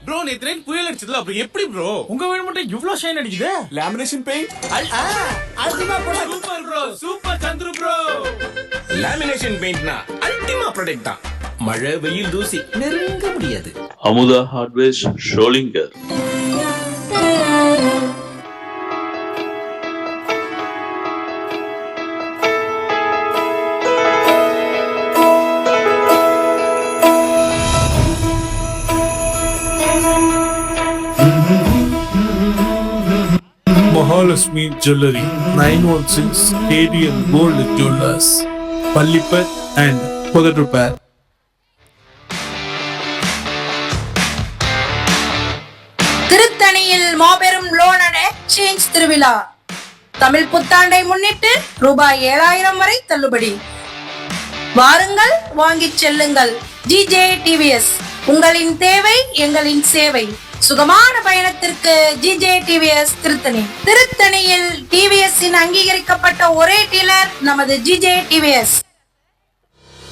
Bro நேத்து night புயல் அடிச்சதுல அப்புறம் எப்படி ப்ரோ உங்க வீடு மட்டும் இவ்ளோ ஷைன் அடிக்குது? Lamination paint Ultima product. Super bro super Chandru bro. Lamination பெயிண்ட்னா அல்டிமா ப்ராடக்ட் தான். மழை வெயில் தூசி நெருங்க முடியாது. Amudha hardwares Sholinghur. Mahalakshmi Jewelry 916 KDN Gold Jewelers Pallipet and Kodadrupar. திருத்தணியில் மாபெரும் லோன் அண்ட் எக்ஸ்சேஞ்ச் திருவிழா. தமிழ் புத்தாண்டை முன்னிட்டு ரூபாய் 7000 வரை தள்ளுபடி. வாருங்கள், வாங்கிச் செல்லுங்கள். ஜிஜே டிவிஎஸ், உங்களின் தேவை எங்களின் சேவை. சுகமான பயணத்திற்கு ஜிஜே டிவிஎஸ் திருத்தணி. திருத்தணியில் டிவிஎஸ் இன் அங்கீகரிக்கப்பட்ட ஒரே டீலர் நமது GJ TVS.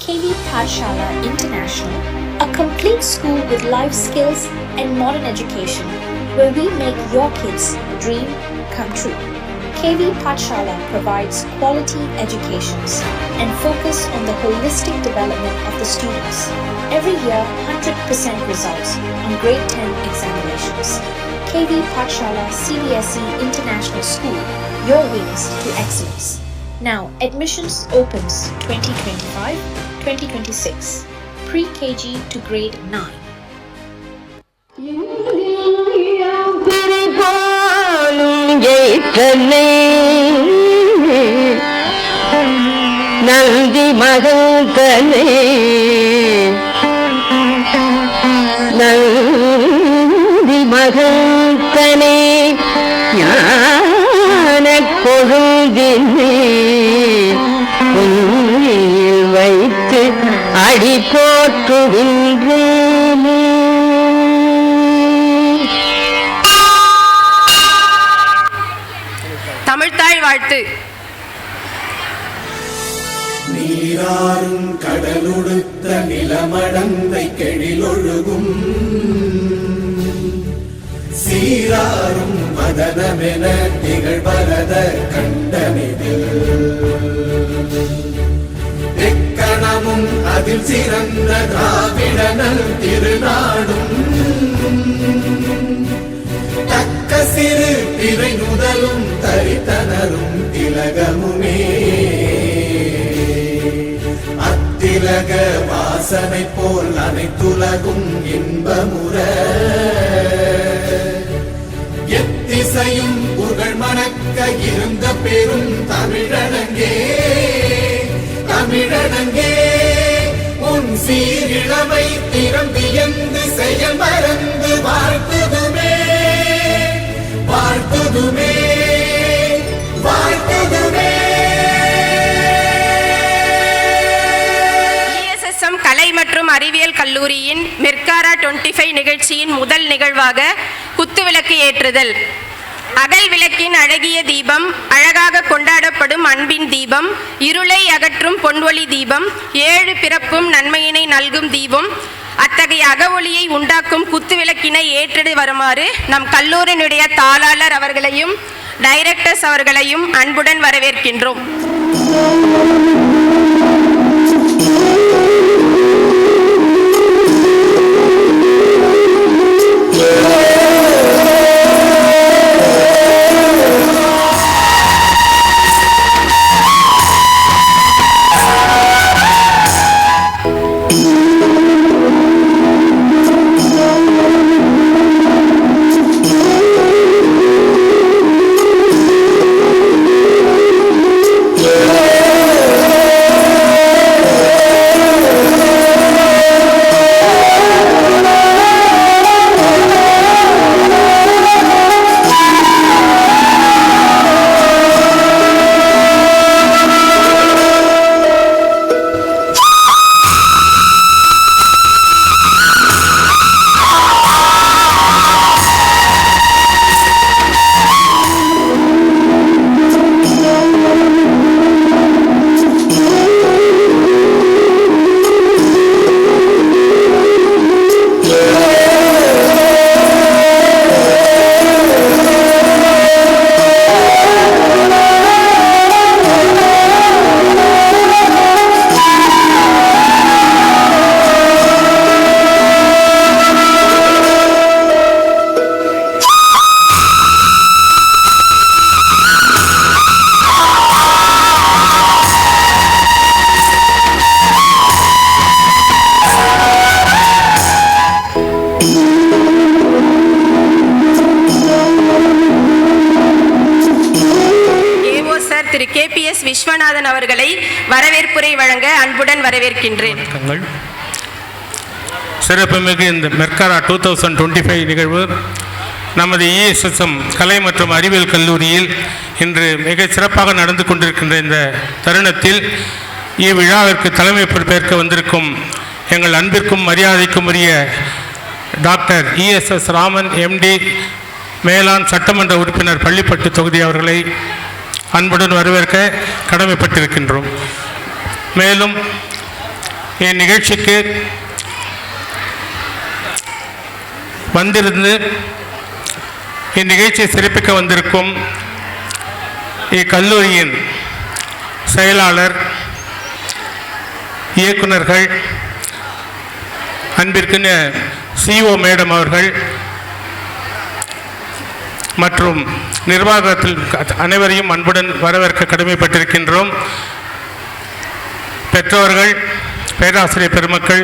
KV Pathshala International, a complete school with life skills and modern education, where we make your kids' dream come true. KV Pathshala provides quality educations and focus on the holistic development of the students. Every year, 100% results on grade 10 examinations. KV Pathshala CBSE International School, your wings to excellence. Now, admissions opens 2025-2026. Pre-KG to grade 9. Nandi மகந்தனே நந்தி மகந்தனே ஞான கொழுந்தினே உன்னில் வைத்து அடி போற்றுகின்றேனே. தமிழ்த்தாய் வாழ்த்து. நீராறும் கடலுடுத்த நிலமடந்தை கெழிலொழுகும் சீராறும் மதனமென திகழ்வரத கண்டனிதில் எக்கணமும் அதில் சிறந்த திராவிடனல் திருநாடும் தக்க சிறு திரை நுதலும் தரித்தனரும் திலகமுமே அத்திலக வாசனை போல் அனைத்துலகும் இன்பமுற எத்திசையும் புகழ் மணக்க இருந்த பெரும் தமிழனங்கே தமிழனங்கே உன் சீரிழமை திறம்பியந்து செயல் மறந்து வாழ்த்துதுமே வாழ்த்துதுமே வாழ்த்துதுமே. கலை மற்றும் அறிவியல் கல்லூரியின் மெர்காரா 25 நிகழ்ச்சியின் முதல் நிகழ்வாக குத்துவிளக்கு ஏற்றுதல். அகல் விளக்கின் அழகிய தீபம், அழகாக கொண்டாடப்படும் அன்பின் தீபம், இருளை அகற்றும் பொன்வொளி தீபம், 7 பிறப்பும் நன்மையினை நல்கும் தீபம். அத்தகைய அகவொளியை உண்டாக்கும் குத்துவிளக்கினை ஏற்றிடு வருமாறு நம் கல்லூரியினுடைய தாளாளர் அவர்களையும் டைரக்டர்ஸ் அவர்களையும் அன்புடன் வரவேற்கின்றோம். விஸ்வநாதன் அவர்களை வரவேற்புரை வழங்க அன்புடன் வரவேற்கின்றேன். சிறப்புமிகு இந்த மெர்காரா 2025 நிகழ்வு நமது ESSM கலை மற்றும் அறிவியல் கல்லூரியில் இன்று மிக சிறப்பாக நடந்து கொண்டிருக்கின்ற இந்த தருணத்தில் இவ்விழாவிற்கு தலைமை பொறுப்பேற்க வந்திருக்கும் எங்கள் அன்பிற்கும் மரியாதைக்கும் உரிய டாக்டர் ESS ராமன் MD மேலாண் சட்டமன்ற உறுப்பினர் பள்ளிப்பட்டு தொகுதி அவர்களை அன்புடன் வரவேற்க கடமைப்பட்டிருக்கின்றோம். மேலும் இந்நிகழ்ச்சிக்கு வந்திருந்து இந்நிகழ்ச்சியை சிறப்பிக்க வந்திருக்கும் இக்கல்லூரியின் செயலாளர், இயக்குநர்கள், அன்பிற்குரிய CO மேடம் அவர்கள் மற்றும் நிர்வாகத்தில் அனைவரையும் அன்புடன் வரவேற்க கடமைப்பட்டிருக்கின்றோம். பெற்றோர்கள், பேராசிரியர் பெருமக்கள்,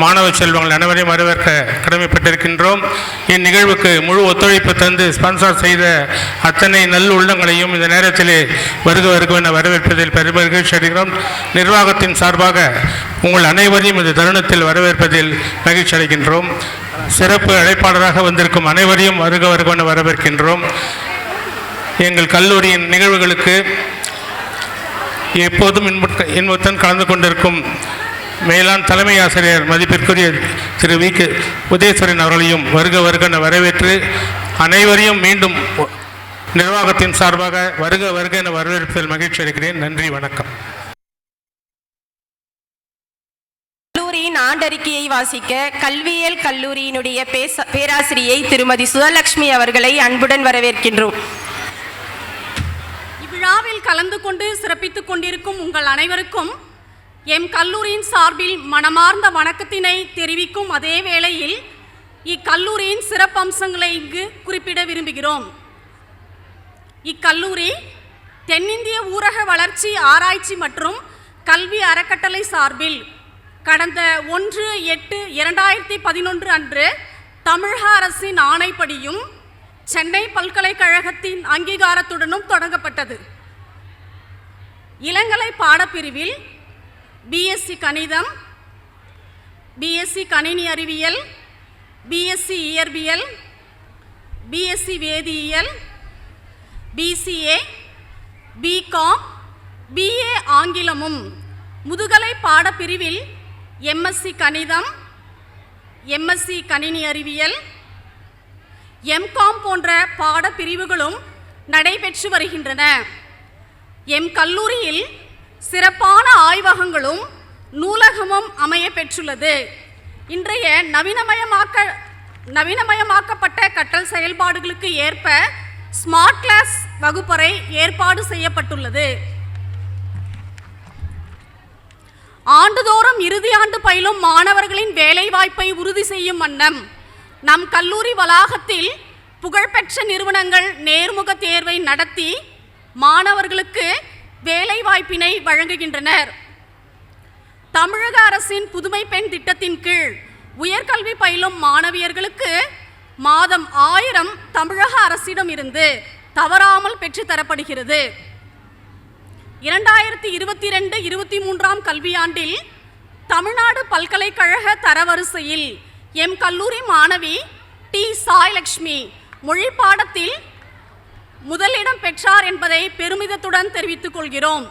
மாணவ செல்வங்கள் அனைவரையும் வரவேற்க கடமைப்பட்டிருக்கின்றோம். இந்நிகழ்வுக்கு முழு ஒத்துழைப்பு தந்து ஸ்பான்சர் செய்த அத்தனை நல்ல உள்ளங்களையும் இந்த நேரத்திலே வருக என வரவேற்பதில் பெரும் மகிழ்ச்சி அடைகிறோம். நிர்வாகத்தின் சார்பாக உங்கள் அனைவரையும் இந்த தருணத்தில் வரவேற்பதில் மகிழ்ச்சி அடைகின்றோம். சிறப்பு அழைப்பாளராக வந்திருக்கும் அனைவரையும் வருக என வரவேற்கின்றோம். எங்கள் கல்லூரியின் நிகழ்வுகளுக்கு எப்போதும் இன்புடன் கலந்து கொண்டிருக்கும் மேலாண் தலைமை ஆசிரியர் மதிப்பிற்குரிய திரு V.K. உதயசூரன் அவர்களையும் வருக என வரவேற்று அனைவரையும் மீண்டும் நிர்வாகத்தின் சார்பாக வருக என வரவேற்பதில் மகிழ்ச்சி அடைகிறேன். நன்றி, வணக்கம். கல்லூரியின் ஆண்டறிக்கையை வாசிக்க கல்வியியல் கல்லூரியினுடைய பேராசிரியை திருமதி சுதலட்சுமி அவர்களை அன்புடன் வரவேற்கின்றோம். இவ்விழாவில் கலந்து கொண்டு சிறப்பித்துக் கொண்டிருக்கும் உங்கள் அனைவருக்கும் எம் கல்லூரியின் சார்பில் மனமார்ந்த வணக்கத்தினை தெரிவிக்கும் அதே வேளையில் இக்கல்லூரியின் சிறப்பம்சங்களை இங்கு குறிப்பிட விரும்புகிறோம். இக்கல்லூரி தென்னிந்திய ஊரக வளர்ச்சி ஆராய்ச்சி மற்றும் கல்வி அறக்கட்டளை சார்பில் கடந்த 1/8/2011 அன்று தமிழக அரசின் ஆணைப்படியும் சென்னை பல்கலைக்கழகத்தின் அங்கீகாரத்துடனும் தொடங்கப்பட்டது. இளங்கலை பாடப்பிரிவில் BSc கணிதம், BSc கணினி அறிவியல், BSc இயற்பியல், BSc வேதியியல், BCA, BCom, BA ஆங்கிலமும், முதுகலை பாடப்பிரிவில் MSc கணிதம், MSc கணினி அறிவியல், MCom போன்ற பாடப்பிரிவுகளும் நடைபெற்று வருகின்றன. எம் கல்லூரியில் சிறப்பான ஆய்வகங்களும் நூலகமும் அமைய பெற்றுள்ளது. இன்றைய நவீனமயமாக்கப்பட்ட கற்றல் செயல்பாடுகளுக்கு ஏற்ப ஸ்மார்ட் கிளாஸ் வகுப்பறை ஏற்பாடு செய்யப்பட்டுள்ளது. ஆண்டுதோறும் இறுதியாண்டு பயிலும் மாணவர்களின் வேலைவாய்ப்பை உறுதி செய்யும் வண்ணம் நம் கல்லூரி வளாகத்தில் புகழ்பெற்ற நிறுவனங்கள் நேர்முக தேர்வை நடத்தி மாணவர்களுக்கு வேலைவாய்ப்பினை வழங்குகின்றனர். தமிழக அரசின் புதுமை பெண் திட்டத்தின் கீழ் உயர்கல்வி பயிலும் மாணவியர்களுக்கு மாதம் 1000 தமிழக அரசிடம் இருந்து தவறாமல் பெற்றுத்தரப்படுகிறது. 2022-23 கல்வியாண்டில் தமிழ்நாடு பல்கலைக்கழக தரவரிசையில் எம் கல்லூரி மாணவி T. சாய்லக்ஷ்மி மொழி பாடத்தில் முதலிடம் பெற்றார் என்பதை பெருமிதத்துடன் தெரிவித்துக் கொள்கிறோம்.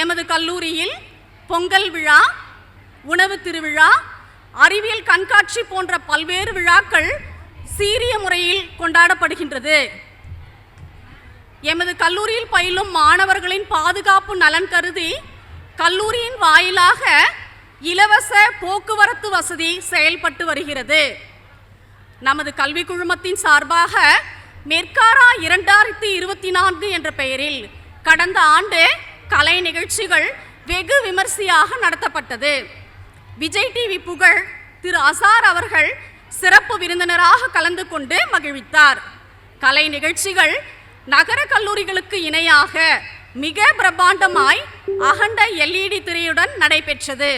எமது கல்லூரியில் பொங்கல் விழா, உணவு திருவிழா, அறிவியல் கண்காட்சி போன்ற பல்வேறு விழாக்கள் சீரிய முறையில் கொண்டாடப்படுகின்றது. எமது கல்லூரியில் பயிலும் மாணவர்களின் பாதுகாப்பு நலன் கருதி கல்லூரியின் வாயிலாக இலவச போக்குவரத்து வசதி செயல்பட்டு வருகிறது. நமது கல்வி குழுமத்தின் சார்பாக மெர்காரா 2024 என்ற பெயரில் கடந்த ஆண்டு கலை நிகழ்ச்சிகள் வெகு விமர்சையாக நடத்தப்பட்டது. விஜய் டிவி புகழ் திரு அசார் அவர்கள் சிறப்பு விருந்தினராக கலந்து கொண்டு மகிழ்வித்தார். கலை நிகழ்ச்சிகள் நகர கல்லூரிகளுக்கு இணையாக மிக பிரம்மாண்டமாய் அகண்ட LED திரையுடன் நடைபெற்றது.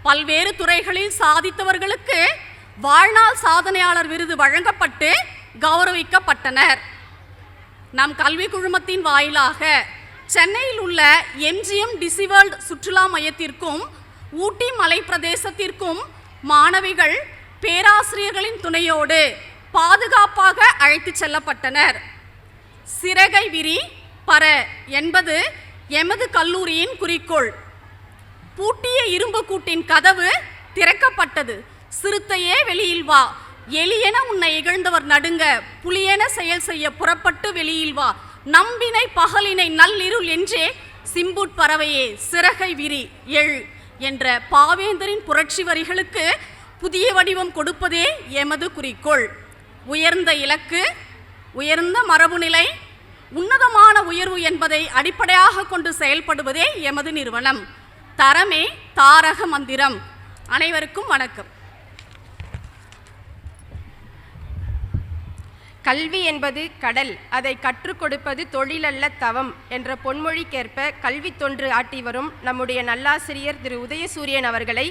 பல்வேறு துறைகளில் சாதித்தவர்களுக்கு வாழ்நாள் சாதனையாளர் விருது வழங்கப்பட்டு கௌரவிக்கப்பட்டனர். நம் கல்வி குழுமத்தின் வாயிலாக சென்னையில் உள்ள எம்ஜிஎம் டிசிவேர்ல்ட் சுற்றுலா மையத்திற்கும் ஊட்டி மலை பிரதேசத்திற்கும் மாணவிகள் பேராசிரியர்களின் துணையோடு பாதுகாப்பாக அழைத்து செல்லப்பட்டனர். சிறகை விரி பற என்பது எமது கல்லூரியின் குறிக்கோள். பூட்டிய இரும்பு கூட்டின் கதவு திறக்கப்பட்டது. சிறுத்தையே வெளியில் வா, எலியென உன்னை இகழ்ந்தவர் நடுங்க, புலியென செயல் செய்ய புறப்பட்டு வெளியில் வா, நம்பினை பகலினை நள்ளிருள் என்றே சிம்புட் பறவையே சிறகை விரி எழு என்ற பாவேந்தரின் புரட்சி வரிகளுக்கு புதிய வடிவம் கொடுப்பதே எமது குறிக்கோள். உயர்ந்த இலக்கு, உயர்ந்த மரபுநிலை, உன்னதமான உயர்வு என்பதை அடிப்படையாக கொண்டு செயல்படுவதே எமது நிறுவனம். தரமே தாரக மந்திரம். அனைவருக்கும் வணக்கம். கல்வி என்பது கடல், அதை கற்றுக் கொடுப்பது தொழிலல்ல தவம் என்ற பொன்மொழிக்கேற்ப கல்வி தொன்று ஆட்டி வரும் நம்முடைய நல்லாசிரியர் திரு உதயசூரியன் அவர்களை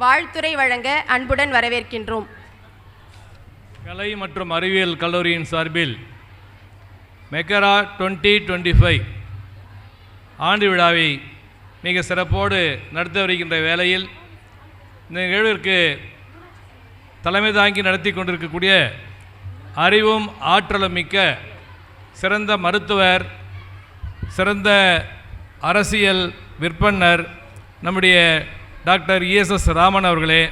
வாழ்த்துரை வழங்க அன்புடன் வரவேற்கின்றோம். கலை மற்றும் அறிவியல் கல்லூரியின் சார்பில் மெக்கரா 2025 ஆண்டு விழாவை மிக சிறப்போடு நடத்தி வருகின்ற வேளையில் இந்த நிகழ்விற்கு தலைமை தாங்கி நடத்தி கொண்டிருக்கக்கூடிய அறிவும் ஆற்றலும் மிக்க சிறந்த மருத்துவர், சிறந்த அரசியல் விற்பனர் நம்முடைய டாக்டர் ESS ராமன் அவர்களே,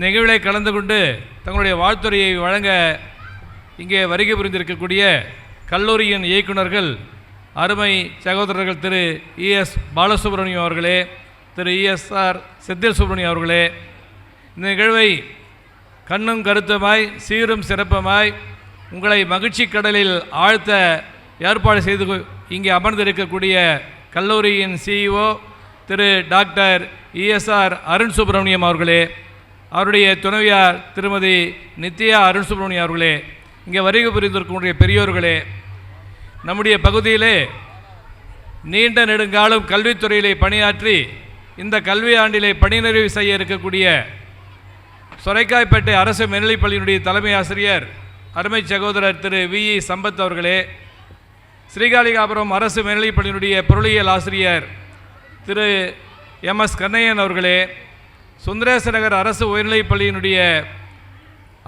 நிகழ்விலே கலந்து கொண்டு தங்களுடைய வாழ்த்துறையை வழங்க இங்கே வருகை புரிந்திருக்கக்கூடிய கல்லூரியின் இயக்குநர்கள் அருமை சகோதரர்கள் திரு ES பாலசுப்ரமணியம் அவர்களே, திரு ESR செந்தில் சுப்ரமணியம் அவர்களே, இந்த நிகழ்வை கண்ணும் கருத்துமாய் சீரும் சிறப்புமாய் உங்களை மகிழ்ச்சி கடலில் ஆழ்த்த ஏற்பாடு செய்து இங்கே அமர்ந்திருக்கக்கூடிய கல்லூரியின் CEO திரு டாக்டர் ESR அருண் சுப்ரமணியம் அவர்களே, அவருடைய துணைவியார் திருமதி நித்யா அருண் சுப்ரமணியம் அவர்களே, இங்கே வருகை புரிந்திருக்கக்கூடிய பெரியோர்களே, நம்முடைய பகுதியிலே நீண்ட நெடுங்காலம் கல்வித்துறையிலே பணியாற்றி இந்த கல்வி ஆண்டிலே பணி நிறைவு செய்ய இருக்கக்கூடிய சொரைக்காய்பேட்டை அரசு மேல்நிலைப்பள்ளியினுடைய தலைமை ஆசிரியர் அருமை சகோதரர் திரு VE சம்பத் அவர்களே, ஸ்ரீகாளிகாபுரம் அரசு மேல்நிலைப்பள்ளியினுடைய பொருளியல் ஆசிரியர் திரு MS கண்ணையன் அவர்களே, சுந்தரேசநகர் அரசு உயர்நிலைப்பள்ளியினுடைய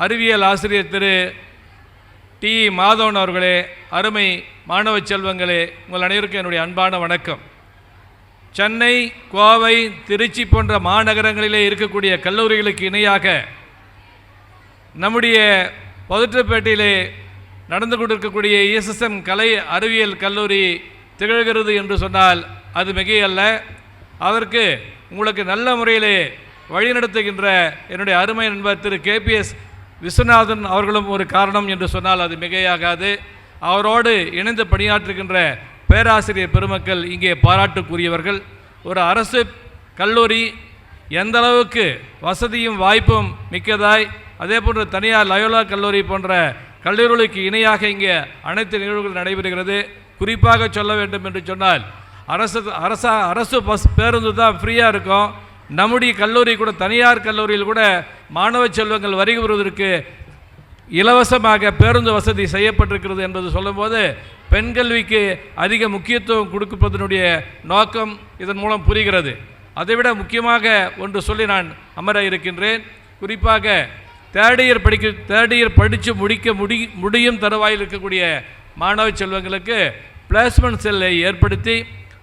அறிவியல் ஆசிரியர் திரு டி மாதவன் அவர்களே, அருமை மாணவ செல்வங்களே, உங்கள் அனைவருக்கும் என்னுடைய அன்பான வணக்கம். சென்னை, கோவை, திருச்சி போன்ற மாநகரங்களிலே இருக்கக்கூடிய கல்லூரிகளுக்கு இணையாக நம்முடைய பதற்றப்பேட்டையிலே நடந்து கொண்டிருக்கக்கூடிய ESSM கலை அறிவியல் கல்லூரி திகழ்கிறது என்று சொன்னால் அது மிகையல்ல. அதற்கு உங்களுக்கு நல்ல முறையிலே வழிநடத்துகின்ற என்னுடைய அருமை நண்பர் திரு KPS விஸ்வநாதன் அவர்களும் ஒரு காரணம் என்று சொன்னால் அது மிகையாகாது. அவரோடு இணைந்து பணியாற்றுகின்ற பேராசிரியர் பெருமக்கள் இங்கே பாராட்டுக்குரியவர்கள். ஒரு அரசு கல்லூரி எந்த அளவுக்கு வசதியும் வாய்ப்பும் மிக்கதாய், அதே போன்று தனியார் லயோலா கல்லூரி போன்ற கல்லூரிகளுக்கு இணையாக இங்கே அனைத்து நிகழ்வுகள் நடைபெறுகிறது. குறிப்பாக சொல்ல வேண்டும் என்று சொன்னால் அரசு பஸ் பேருந்து தான் ஃப்ரீயாக இருக்கும். நம்முடைய கல்லூரி கூட தனியார் கல்லூரியில் கூட மாணவ செல்வங்கள் வருகை வருவதற்கு இலவசமாக பேருந்து வசதி செய்யப்பட்டிருக்கிறது என்பது சொல்லும்போது பெண் கல்விக்கு அதிக முக்கியத்துவம் கொடுப்பதனுடைய நோக்கம் இதன் மூலம் புரிகிறது. அதைவிட முக்கியமாக ஒன்று சொல்லி நான் அமர இருக்கின்றேன். குறிப்பாக தேர்ட் இயர் படித்து முடியும் தருவாயில் இருக்கக்கூடிய மாணவ செல்வங்களுக்கு பிளேஸ்மெண்ட் செல்லை ஏற்படுத்தி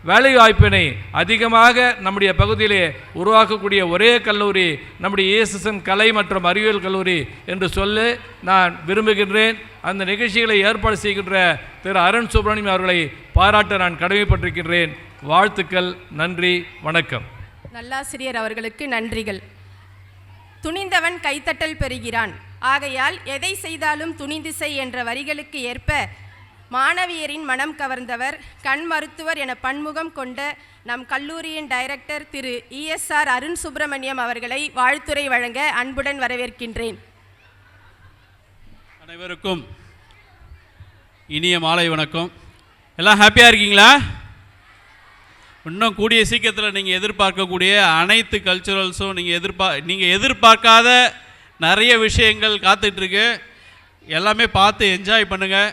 வேலை வாய்ப்பினை அதிகமாக நம்முடைய பகுதியிலே உருவாக்கக்கூடிய ஒரே கல்லூரி நம்முடைய ESSM கலை மற்றும் அறிவியல் கல்லூரி என்று சொல்ல நான் விரும்புகின்றேன். அந்த நிகழ்ச்சிகளை ஏற்பாடு செய்கின்ற திரு அருண் சுப்ரமணியம் அவர்களை பாராட்ட நான் கடமைப்பட்டிருக்கின்றேன். வாழ்த்துக்கள். நன்றி, வணக்கம். நல்லாசிரியர் அவர்களுக்கு நன்றிகள். துணிந்தவன் கைத்தட்டல் பெறுகிறான். ஆகையால் எதை செய்தாலும் துணிந்து செய் என்ற வரிகளுக்கு ஏற்ப மாணவியரின் மனம் கவர்ந்தவர், கண் மருத்துவர் என பன்முகம் கொண்ட நம் கல்லூரியின் டைரக்டர் திரு ESR அருண் சுப்ரமணியம் அவர்களை வாழ்த்துரை வழங்க அன்புடன் வரவேற்கின்றேன். அனைவருக்கும் இனிய மாலை வணக்கம். எல்லாம் ஹாப்பியாக இருக்கீங்களா? இன்னும் கூடிய சீக்கிரத்தில் நீங்கள் எதிர்பார்க்கக்கூடிய அனைத்து கல்ச்சுரல்ஸும் நீங்கள் எதிர்பார்க்காத நிறைய விஷயங்கள் காத்துட்ருக்கு. எல்லாமே பார்த்து என்ஜாய் பண்ணுங்கள்.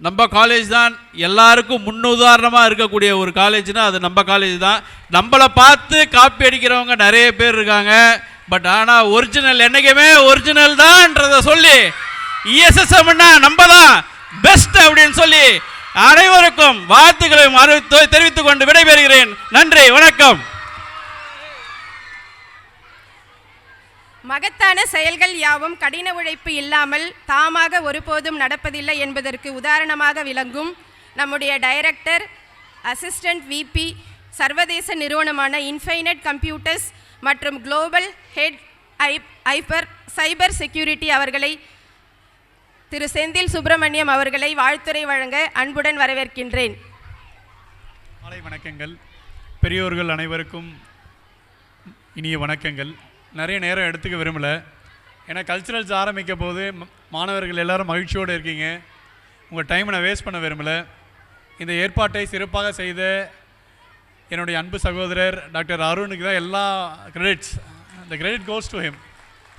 நம்ம காலேஜ் தான் எல்லாருக்கும் முன்னுதாரணமாக இருக்கக்கூடிய ஒரு காலேஜ்னால் அது நம்ம காலேஜ் தான். நம்மளை பார்த்து காப்பி அடிக்கிறவங்க நிறைய பேர் இருக்காங்க. பட் ஆனால் ஒரிஜினல் என்றைக்குமே ஒரிஜினல் தான்ன்றதை சொல்லி இஎஸ்எஸ்எம்னா நம்ம தான் பெஸ்ட் அப்படின்னு சொல்லி அனைவருக்கும் வாழ்த்துக்களையும் தெரிவித்துக் கொண்டு விடைபெறுகிறேன். நன்றி, வணக்கம். மகத்தான செயல்கள் யாவும் கடின உழைப்பு இல்லாமல் தாமாக ஒருபோதும் நடப்பதில்லை என்பதற்கு உதாரணமாக விளங்கும் நம்முடைய டைரக்டர், அசிஸ்டன்ட் விபி, சர்வதேச நிறுவனமான இன்ஃபைனட் கம்ப்யூட்டர்ஸ் மற்றும் குளோபல் ஹெட் சைபர் செக்யூரிட்டி அவர்களை, திரு செந்தில் சுப்பிரமணியம் அவர்களை வாழ்த்துரை வழங்க அன்புடன் வரவேற்கின்றேன். மாலை வணக்கங்கள். பெரியோர்கள் அனைவருக்கும் இனிய வணக்கங்கள். நிறைய நேரம் எடுத்துக்க விரும்பலை, ஏன்னா கல்ச்சுரல்ஸ் ஆரம்பிக்க போது மாணவர்கள் எல்லோரும் மகிழ்ச்சியோடு இருக்கீங்க. உங்கள் டைமை நான் வேஸ்ட் பண்ண விரும்பலை. இந்த ஏற்பாட்டை சிறப்பாக செய்த என்னுடைய அன்பு சகோதரர் டாக்டர் அருணுக்கு தான் எல்லா credits. the credit goes to him.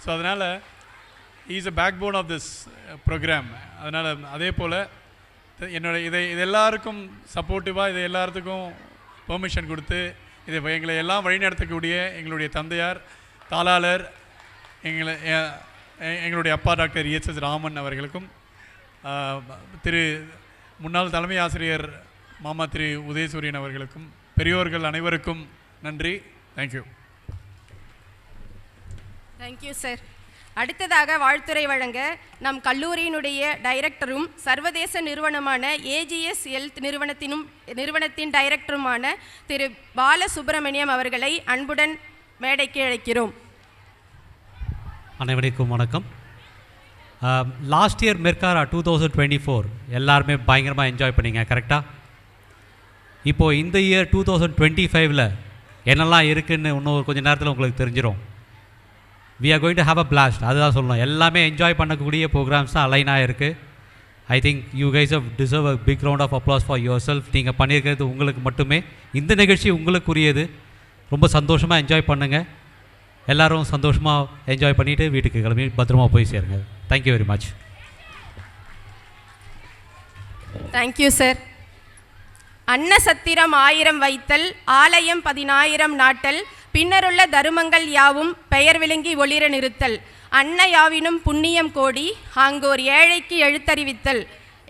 So அதனால் he is a backbone of this program. அதனால் அதே போல் இது எல்லாருக்கும் சப்போர்ட்டிவாக இது எல்லாத்துக்கும் பெர்மிஷன் கொடுத்து எங்களை எல்லாம் வழிநடத்தக்கூடிய எங்களுடைய தந்தையார், தாளாளர், எங்களுடைய அப்பா டாக்டர் ESS ராமன் அவர்களுக்கும், முன்னாள் தலைமை ஆசிரியர் மாமா திரு உதயசூரியன் அவர்களுக்கும், பெரியோர்கள் அனைவருக்கும் நன்றி. தேங்க்யூ. Thank you sir. அடுத்ததாக வாழ்த்துரை வழங்க நம் கல்லூரியினுடைய டைரக்டரும் சர்வதேச நிறுவனமான ஏஜிஎஸ் ஹெல்த் நிறுவனத்தின் டைரக்டருமான திரு பாலசுப்ரமணியம் அவர்களை அன்புடன் மேடைக்கு அழைக்கிறோம். அனைவருக்கும் வணக்கம். லாஸ்ட் இயர் மெர்காரா 2024 எல்லாருமே பயங்கரமாக என்ஜாய் பண்ணிங்க, கரெக்டாக? இப்போது இந்த இயர் 2025 என்னெல்லாம் இருக்குதுன்னு இன்னும் கொஞ்சம் நேரத்தில் உங்களுக்கு தெரிஞ்சிடும். we are going to have a blast. அதுதான் சொல்லணும். எல்லாமே என்ஜாய் பண்ணக்கூடிய ப்ரோக்ராம்ஸ் தான் அலைன் ஆகிருக்கு. I think you guys have deserve a big round of applause for yourself. நீங்கள் பண்ணியிருக்கிறது உங்களுக்கு மட்டுமே. இந்த நிகழ்ச்சி உங்களுக்குரியது. ரொம்ப சந்தோஷமாக என்ஜாய் பண்ணுங்கள். எல்லோரும் சந்தோஷமாக என்ஜாய் பண்ணிவிட்டு வீட்டுக்கு கிளம்பி பத்திரமா போய் சேருங்க. Thank you very much. Thank you sir. அன்னசத்திரம் 1000 வைத்தல், ஆலயம் 10000 நாட்டல், பின்னருள்ள தருமங்கள் யாவும் பெயர் விளங்கி ஒளிர நிறுத்தல், அன்ன யாவினும் புண்ணியம் கோடி, ஆங்கோர் ஏழைக்கு எழுத்தறிவித்தல்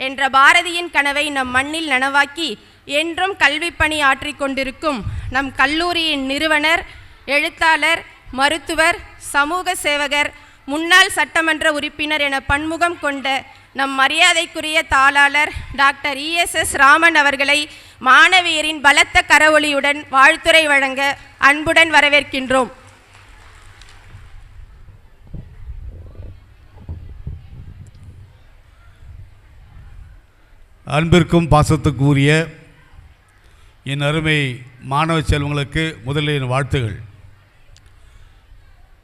என்ற பாரதியின் கனவை நம் மண்ணில் நனவாக்கி என்றும் கல்விப்பணி ஆற்றிக்கொண்டிருக்கும் நம் கல்லூரியின் நிறுவனர், எழுத்தாளர், மருத்துவர், சமூக சேவகர், முன்னாள் சட்டமன்ற உறுப்பினர் என பன்முகம் கொண்ட நம் மரியாதைக்குரிய தாளாளர் டாக்டர் ESS ராமன் அவர்களை மாணவியரின் பலத்த கரவொலியுடன் வாழ்த்துரை வழங்க அன்புடன் வரவேற்கின்றோம். அன்பிற்கும் பாசத்துக்குரிய என் அருமை மாணவ செல்வங்களுக்கு முதலில் என் வாழ்த்துகள்.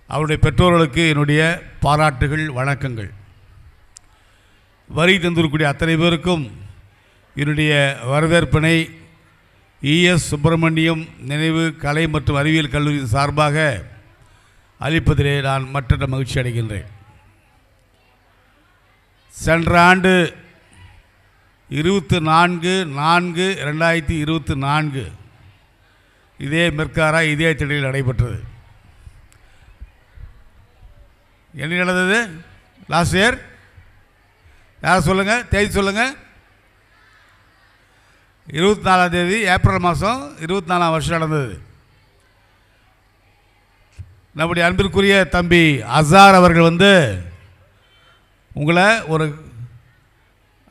அவருடைய பெற்றோர்களுக்கு என்னுடைய பாராட்டுகள், வணக்கங்கள். வரி தந்திருக்கக்கூடிய அத்தனை பேருக்கும் என்னுடைய வரவேற்பினை ES சுப்பிரமணியம் நினைவு கலை மற்றும் அறிவியல் கல்லூரி சார்பாக அளிப்பதிலே நான் மற்ற மகிழ்ச்சி அடைகின்றேன். சென்ற ஆண்டு 24/4/2024 இதே மெர்காரா இதே திடலில் நடைபெற்றது. என்ன நடந்தது லாஸ்ட் இயர்? யாரை சொல்லுங்கள், தேதி சொல்லுங்கள். 24ஆம் தேதி ஏப்ரல் மாதம் 24ஆம் வருஷம் நடந்தது. நம்முடைய அன்பிற்குரிய தம்பி அசார் அவர்கள் உங்களை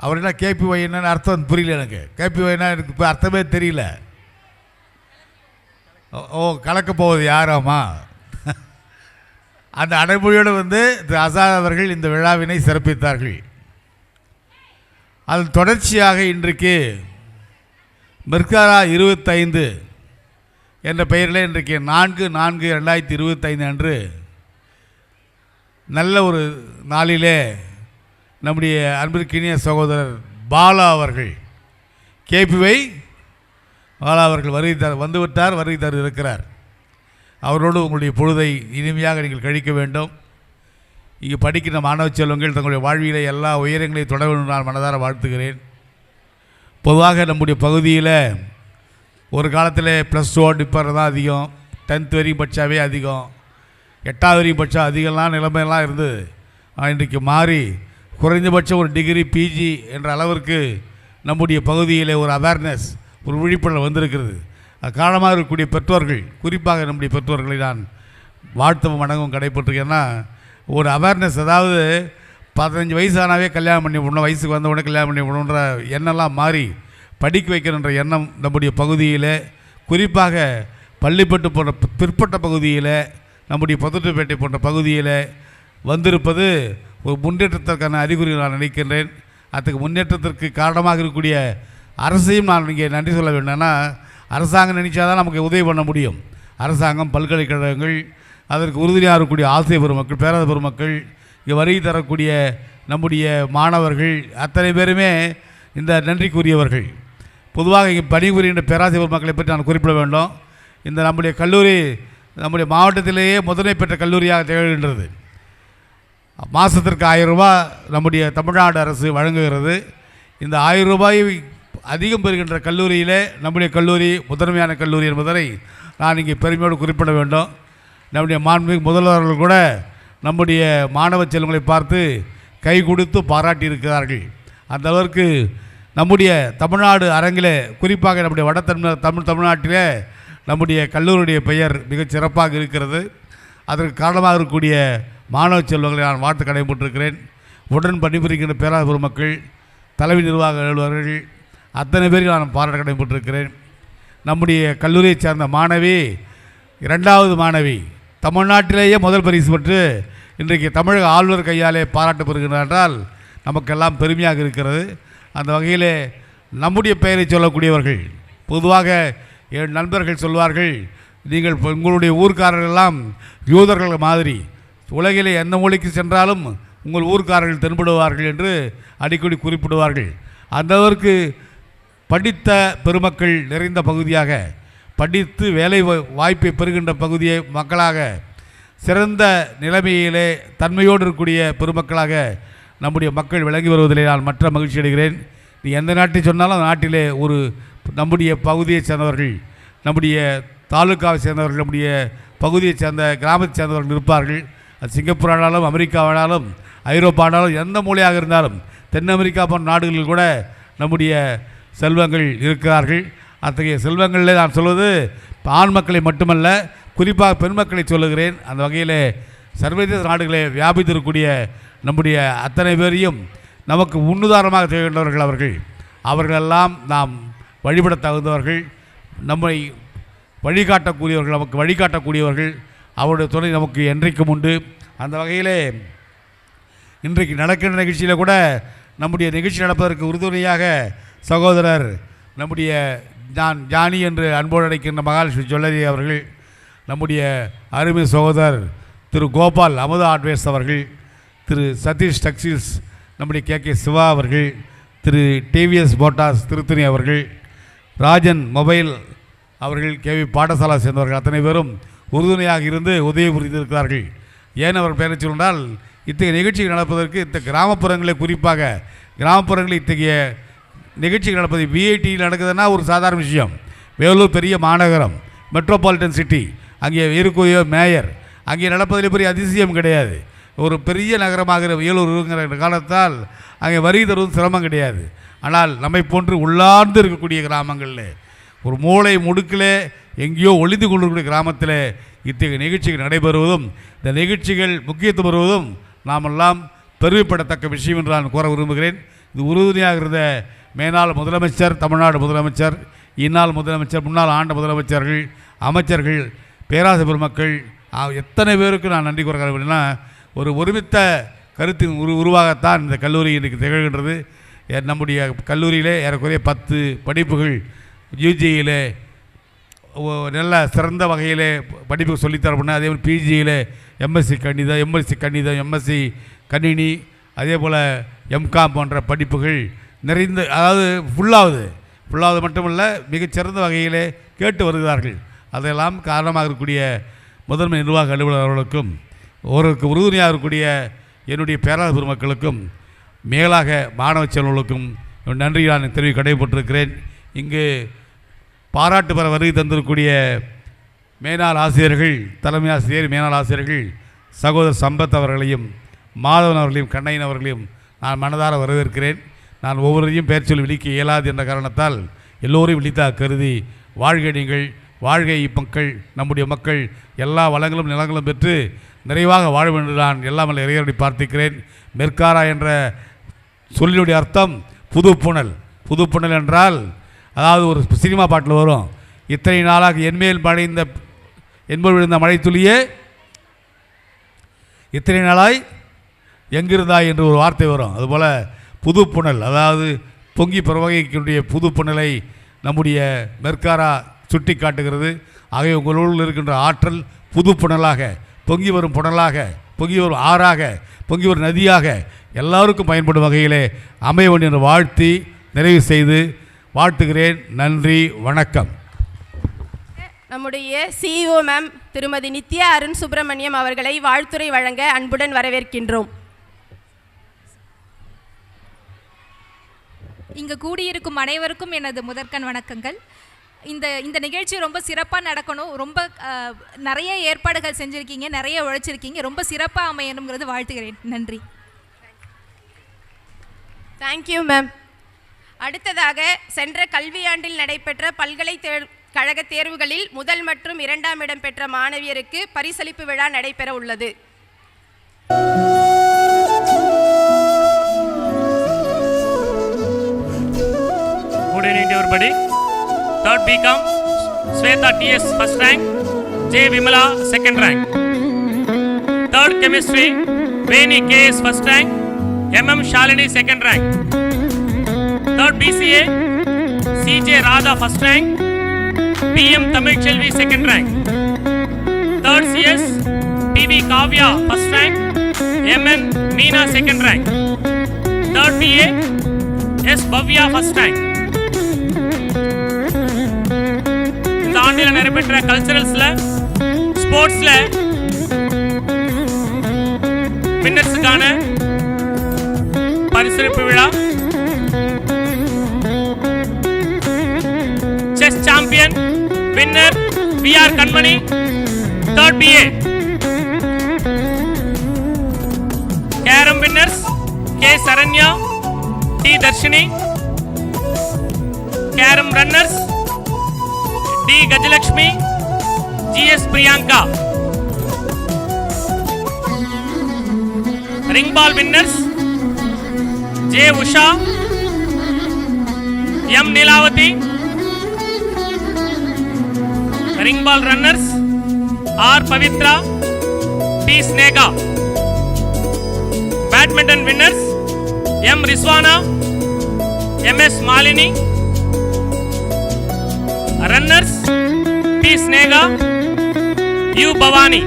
அவர் என்ன KPY என்னன்னு அர்த்தம் புரியல எனக்கு. KPYனா எனக்கு இப்போ அர்த்தமே தெரியல. கலக்க போவது யாராமா? அந்த அடைமொழியோடு திரு அசார் அவர்கள் இந்த விழாவினை சிறப்பித்தார்கள். அதன் தொடர்ச்சியாக இன்றைக்கு மெர்காரா 25 என்ற பெயரில் இன்றைக்கு 4/4/2025 அன்று நல்ல ஒரு நாளிலே நம்முடைய அன்பிற்கினிய சகோதரர் பாலா அவர்கள், KPY பாலா அவர்கள் வருகை தர இருக்கிறார். அவரோடு உங்களுடைய பொழுதை இனிமையாக நீங்கள் கழிக்க வேண்டும். இங்கே படிக்கின்ற மாணவ செல்வங்கள் தங்களுடைய வாழ்விலே எல்லா உயரங்களையும் தொட வேண்டும் நான் மனதார வாழ்த்துகிறேன். பொதுவாக நம்முடைய பகுதியில் ஒரு காலத்தில் +2 டிப்பர் தான் அதிகம், 10th வரையும் படித்தாவே அதிகம், 8வது வரையும் படித்தா அதிகம்லாம் நிலைமையெல்லாம் இருந்தது. இன்றைக்கு மாறி குறைந்தபட்சம் ஒரு டிகிரி பிஜி என்ற அளவிற்கு நம்முடைய பகுதியில் ஒரு அவேர்னஸ், ஒரு விழிப்புணர்வு வந்திருக்கிறது. அது காரணமாக இருக்கக்கூடிய பெற்றோர்கள், குறிப்பாக நம்முடைய பெற்றோர்களை நான் வாழ்த்தவும் வணங்கவும் கடைப்பட்டிருக்கேன்னா, ஒரு அவேர்னஸ், அதாவது 15 வயசு ஆனாவே கல்யாணம் பண்ணி விடணும், வயசுக்கு வந்த உடனே கல்யாணம் பண்ணி விடணுன்ற எண்ணம்லாம் மாறி படிக்க வைக்கணுன்ற எண்ணம் நம்முடைய பகுதியில், குறிப்பாக பள்ளிப்பட்டு போன்ற பிற்பட்ட பகுதியில், நம்முடைய பதத்துப்பேட்டை போன்ற பகுதியில் வந்திருப்பது ஒரு முன்னேற்றத்திற்கான அறிகுறி நான் நினைக்கின்றேன். அதுக்கு முன்னேற்றத்திற்கு காரணமாக இருக்கக்கூடிய அரசையும் நான் இங்கே நன்றி சொல்ல வேண்டும்னா, அரசாங்கம் நினைச்சாதான் நமக்கு உதவி பண்ண முடியும். அரசாங்கம், பல்கலைக்கழகங்கள், அதற்கு உறுதுணையாக இருக்கக்கூடிய ஆசிரியர் பெருமக்கள், பேராசிரியர் பெருமக்கள், இங்கே வருகை தரக்கூடிய நம்முடைய மாணவர்கள் அத்தனை பேருமே இந்த நன்றிக்குரியவர்கள். பொதுவாக இங்கே பணிபுரிகின்ற பேராசிரியர் பெருமக்களை பற்றி நான் குறிப்பிட வேண்டும். இந்த நம்முடைய கல்லூரி நம்முடைய மாவட்டத்திலேயே முதன்மை பெற்ற கல்லூரியாக திகழ்கின்றது. மாதத்திற்கு 1000 ரூபாய் நம்முடைய தமிழ்நாடு அரசு வழங்குகிறது. இந்த 1000 ரூபாயை அதிகம் பெறுகின்ற கல்லூரியிலே நம்முடைய கல்லூரி முதன்மையான கல்லூரி என்பதை நான் இங்கே பெருமையோடு குறிப்பிட வேண்டும். நம்முடைய மாண்புமிகு முதல்வர்கள் கூட நம்முடைய மாணவ செல்வங்களை பார்த்து கை கொடுத்து பாராட்டியிருக்கிறார்கள். அந்த அளவிற்கு நம்முடைய தமிழ்நாடு அரங்கில், குறிப்பாக நம்முடைய தமிழ்நாட்டிலே நம்முடைய கல்லூரியுடைய பெயர் மிகச் சிறப்பாக இருக்கிறது. அதற்கு காரணமாக இருக்கக்கூடிய மாணவ செல்வங்களை நான் வாழ்த்து கடைபெற்றிருக்கிறேன். உடன் பணிபுரிகின்ற பேராசிரியர் பெருமக்கள், தலைமை நிர்வாக அலுவலர்கள் அத்தனை பேரையும் நான் பாராட்ட கடைபெற்றிருக்கிறேன். நம்முடைய கல்லூரியை சேர்ந்த மாணவி, 2வது மாணவி, தமிழ்நாட்டிலேயே முதல் பரிசு பெற்று இன்றைக்கு தமிழக ஆளுநர் கையாலே பாராட்டு பெறுகிறார் என்றால் நமக்கெல்லாம் பெருமையாக இருக்கிறது. அந்த வகையிலே நம்முடைய பெயரை சொல்லக்கூடியவர்கள், பொதுவாக என் நண்பர்கள் சொல்வார்கள், நீங்கள் உங்களுடைய ஊர்க்காரர்களெல்லாம் யூதர்கள் மாதிரி, உலகிலே எந்த மொழிக்கு சென்றாலும் உங்கள் ஊர்க்காரர்கள் தென்படுவார்கள் என்று அடிக்கடி குறிப்பிடுவார்கள். அந்தளவிற்கு படித்த பெருமக்கள் நிறைந்த பகுதியாக, படித்து வேலை வாய்ப்பை பெறுகின்ற பகுதியை மக்களாக, சிறந்த நிலைமையிலே தன்மையோடு இருக்கக்கூடிய பெருமக்களாக நம்முடைய மக்கள் விளங்கி வருவதிலே நான் மற்ற மகிழ்ச்சி அடைகிறேன். நீ எந்த நாட்டை சொன்னாலும் அந்த நாட்டிலே ஒரு நம்முடைய பகுதியை சேர்ந்தவர்கள், நம்முடைய தாலுக்காவை சேர்ந்தவர்கள், நம்முடைய பகுதியை சேர்ந்த கிராமத்தை சேர்ந்தவர்கள் இருப்பார்கள். அது சிங்கப்பூர் ஆனாலும், அமெரிக்கா ஆனாலும், ஐரோப்பா ஆனாலும், எந்த மூலையாக இருந்தாலும், தென் அமெரிக்கா போன்ற நாடுகளில் கூட நம்முடைய செல்வங்கள் இருக்கிறார்கள். அத்தகைய செல்வங்களிலே நான் சொல்வது ஆண் மக்களை மட்டுமல்ல, குறிப்பாக பெண் மக்களை சொல்லுகிறேன். அந்த வகையில் சர்வதேச நாடுகளே வியாபித்திருக்கக்கூடிய நம்முடைய அத்தனை பேரையும் நமக்கு முன்னுதாரணமாக திகழ்கின்றவர்கள் அவர்களெல்லாம் நாம் வழிபட தகுந்தவர்கள், நம்மை வழிகாட்டக்கூடியவர்கள், நமக்கு வழிகாட்டக்கூடியவர்கள். அவருடைய துணை நமக்கு என்றைக்கும் உண்டு. அந்த வகையிலே இன்றைக்கு நடக்கின்ற நிகழ்ச்சியில் கூட நம்முடைய நிகழ்ச்சி நடப்பதற்கு உறுதுணையாக சகோதரர் நம்முடைய ஜானி என்று அன்போடு அழைக்கின்ற மகாலட்சுமி ஜுவல்லரி அவர்கள், நம்முடைய அருமை சகோதரர் திரு கோபால் அமுதா ஆட்வேஸ் அவர்கள், திரு சதீஷ் டெக்ஸ்டைல்ஸ் நம்முடைய கே சிவா அவர்கள், திரு டிவிஎஸ் மோட்டார்ஸ் திருத்தணி அவர்கள், ராஜன் மொபைல் அவர்கள், கேவி பாடசாலா சேர்ந்தவர்கள் அத்தனை பேரும் உறுதுணையாக இருந்து உதவி புரிந்திருக்கிறார்கள். ஏன் அவர் பெயரை சொன்னால், இத்தகைய நிகழ்ச்சிகள் நடப்பதற்கு இந்த கிராமப்புறங்களில், குறிப்பாக கிராமப்புறங்களில் இத்தகைய நிகழ்ச்சிகள் நடப்பது விஐடியில் நடக்குதுன்னா ஒரு சாதாரண விஷயம். வேலூர் பெரிய மாநகரம், மெட்ரோபாலிட்டன் சிட்டி, அங்கே இருக்கக்கூடிய மேயர், அங்கே நடப்பதில் பெரிய அதிசயம் கிடையாது. ஒரு பெரிய நகரமாக வேலூருங்கிற காலத்தால் அங்கே வரி தருவது சிரமம் கிடையாது. ஆனால் நம்மை போன்று உள்ளார்ந்து இருக்கக்கூடிய கிராமங்களில், ஒரு மூளை முடுக்கில் எங்கேயோ ஒளிந்து கொண்டிருக்கிற கிராமத்தில் இத்தகைய நிகழ்ச்சிகள் நடைபெறுவதும், இந்த நிகழ்ச்சிகள் முக்கியத்துவம் வருவதும் நாமெல்லாம் பெருமைப்படத்தக்க விஷயம் என்று நான் கூற விரும்புகிறேன். இது உறுதுணையாக இருந்த மேனாள் முதலமைச்சர், தமிழ்நாடு முதலமைச்சர், இந்நாள் முதலமைச்சர், முன்னாள் ஆண்ட முதலமைச்சர்கள், அமைச்சர்கள், பேராசிரியர் பெருமக்கள் எத்தனை பேருக்கு நான் நன்றி கூற அப்படின்னா, ஒரு ஒருமித்த கருத்தின் உருவாகத்தான் இந்த கல்லூரி இன்றைக்கு திகழ்கின்றது. நம்முடைய கல்லூரியிலே ஏறக்குறைய 10 படிப்புகள் யூஜியிலே நல்ல சிறந்த வகையிலே படிப்பு சொல்லித்தரப்படினா, அதே மாதிரி பிஜியில் எம்எஸ்சி கணிதம், எம்எஸ்சி கணினி, அதே போல் எம்காம் போன்ற படிப்புகள் நிறைந்த, அதாவது ஃபுல்லாவது மட்டுமல்ல, மிகச்சிறந்த வகையிலே கேட்டு வருகிறார்கள். அதெல்லாம் காரணமாக இருக்கக்கூடிய முதன்மை நிர்வாக அலுவலர் அவர்களுக்கும், ஒருவருக்கு உறுதுணையாக இருக்கக்கூடிய என்னுடைய பேராத பெருமக்களுக்கும் மேலாக மாணவ செல்வர்களுக்கும் நன்றி நான் தெரிவி கடமைப்பட்டிருக்கிறேன். இங்கு பாராட்டு பெற வருகை தந்திருக்கக்கூடிய மேனாள் ஆசிரியர்கள், தலைமை ஆசிரியர், மேனாள் ஆசிரியர்கள் சகோதரர் சம்பத் அவர்களையும் மாதவன் அவர்களையும் கண்ணையன் அவர்களையும் நான் மனதார வரவேற்கிறேன். நான் ஒவ்வொருவரையும் பெயர் சொல்லி விழிக்க இயலாது என்ற காரணத்தால் எல்லோரையும் விழித்தாக கருதி வாழ்க நீங்கள், வாழ்க இப்பக்கள், நம்முடைய மக்கள் எல்லா வளங்களும் நிலங்களும் பெற்று நிறைவாக வாழ வேண்டும் என்று நான் எல்லாம் இறைவனை பிரார்த்திக்கிறேன். மெர்காரா என்ற சொல்லினுடைய அர்த்தம் புதுப்புணல். புதுப்புணல் என்றால் அதாவது ஒரு சினிமா பாட்டில் வரும், இத்தனை நாளாக என்மேல் மழைந்த என்பது விழுந்த மழை துளியே இத்தனை நாளாய் எங்கிருந்தாய் என்று ஒரு வார்த்தை வரும். அதுபோல் புதுப்புணல், அதாவது பொங்கி பிரவகிக்கக்கூடிய புதுப்புணலை நம்முடைய மெர்காரா சுட்டி காட்டுகிறது. ஆகவே உங்களோடு இருக்கின்ற ஆற்றல் புதுப்புணலாக, பொங்கி வரும் புனலாக, பொங்கி வரும் ஆறாக, பொங்கி வரும் நதியாக எல்லாருக்கும் பயன்படும் வகையிலே அமைய வேண்டும் என்று வாழ்த்தி நிறைவு செய்து வாழ்த்துகிறேன். நன்றி, வணக்கம். நம்முடைய சிஇஓ மேம் திருமதி நித்யா அருண் சுப்பிரமணியம் அவர்களை வாழ்த்துரை வழங்க அன்புடன் வரவேற்கின்றோம். இங்கு கூடியிருக்கும் அனைவருக்கும் எனது முதற்கண் வணக்கங்கள். இந்த நிகழ்ச்சி ரொம்ப சிறப்பாக நடக்கணும். ரொம்ப நிறைய ஏற்பாடுகள் செஞ்சுருக்கீங்க, நிறைய உழைச்சிருக்கீங்க. ரொம்ப சிறப்பாக அமையணுங்கிறது வாழ்த்துகிறேன். நன்றி. Thank you ma'am. அடுத்ததாக சென்ற கல்வியாண்டில் நடைபெற்ற பல்கலைக்கழக தேர்வுகளில் முதல் மற்றும் 2ஆம் இடம் பெற்ற மாணவியருக்கு பரிசளிப்பு விழா நடைபெற உள்ளது. Good evening everybody. 3rd BCom Sweta TS first rank, J Vimala second rank. 3rd chemistry Veni KS first rank, MM Shalini second rank. 3rd BCA CJ Radha first rank, PM Tamil Chelvi second rank. 3rd CS PV Kavya first rank, MN Meena second rank. 3rd BA S Bhavya first rank. இந்த ஆண்டில் நடைபெற்ற கல்ச்சரல்ஸ்ல, ஸ்போர்ட்ஸ்ல வின்னர்ஸுக்கான பரிசளிப்பு விழா. Chess champion winner VR Kanmani 3rd BA. Carrom winners K Saranya, T Dharshini. Carrom runners D Gajalakshmi, GS Priyanka. Ring ball winners J Usha, M Neelavathi. Ring ball runners R Pavithra, T Sneha. Badminton winners M Rizwana, MS Malini. Runners P Sneha, U Bhavani.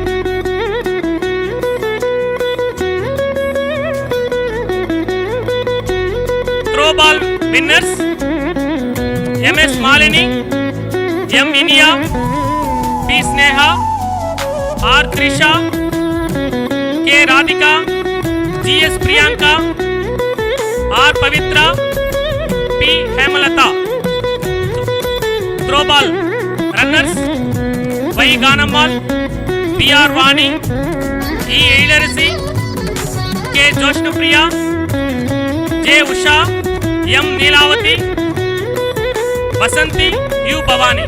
Throwball winners MS Malini, M Iniya, P Sneha, R Trisha, K Radhika, GS Priyanka, R Pavithra, P Hemalatha. Throwball runners Y Kanammal, PR Vani, E Ezhilarasi, K Joshnupriya, J Usha, M Neelavathi, Vasanthi, U Bhavani.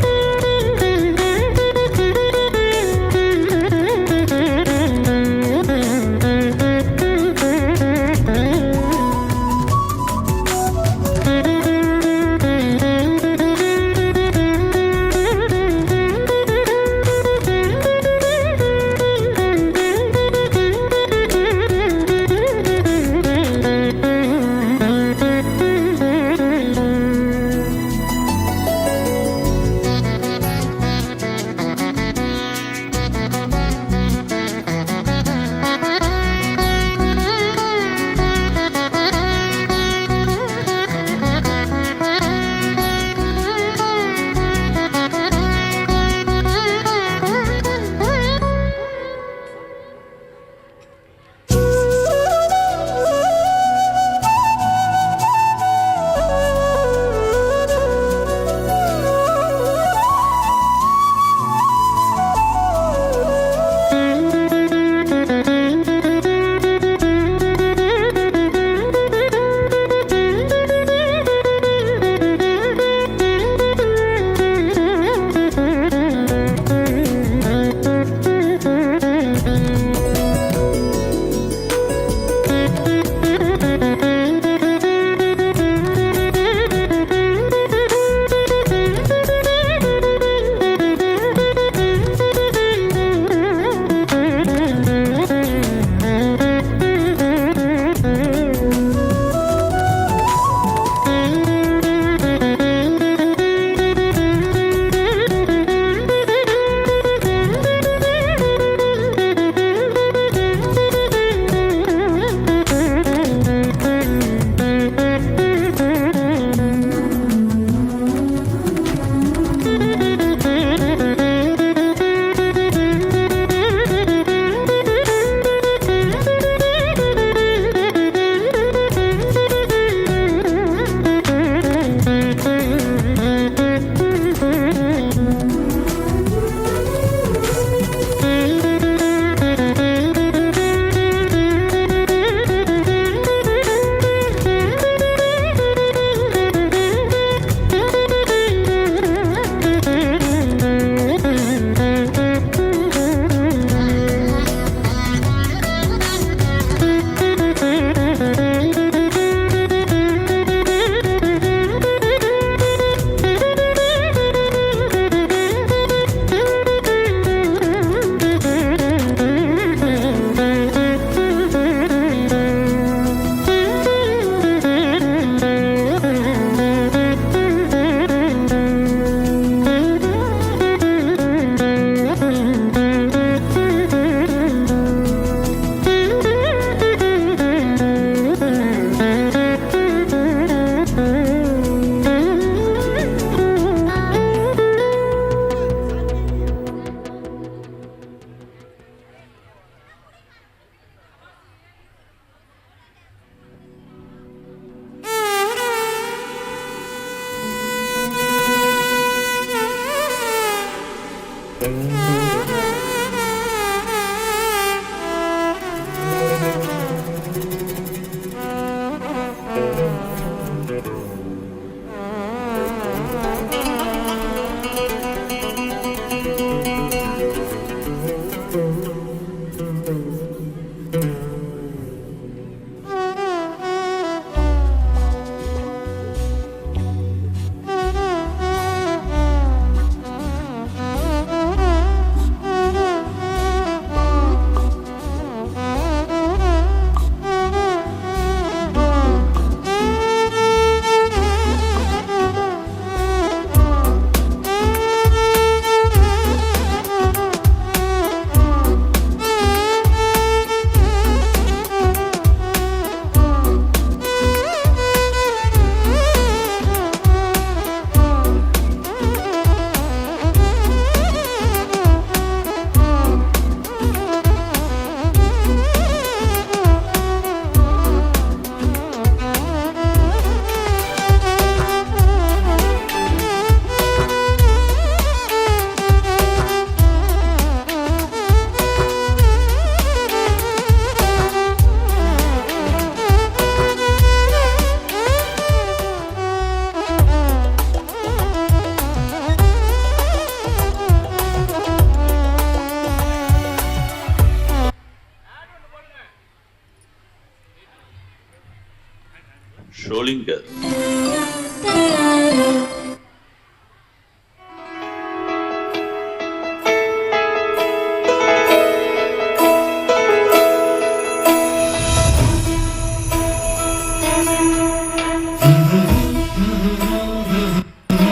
Schrödinger.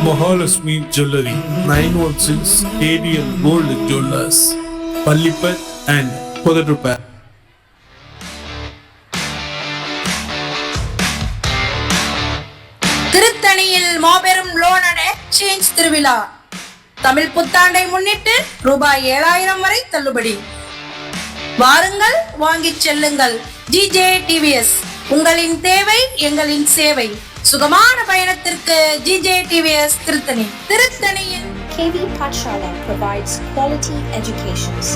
Mahalakshmi Jewelry, 916 KDM Gold Jewelers, Pallipet and Kodadrupar. திருத்தணியில் மாபெரும் loan and exchange திருவிழா. தமிழ் புத்தாண்டை முன்னிட்டு ரூபாய் 7000 வரை தள்ளுபடி. வாருங்கள், வாங்கிச் செல்லுங்கள். ஜிஜே டிவிஎஸ், உங்களின் தேவை எங்களின் சேவை. சுகமான பயணத்திற்கு ஜிஜே டிவிஎஸ் திருத்தணி. திருத்தணியில் KV Pathshala provides quality educations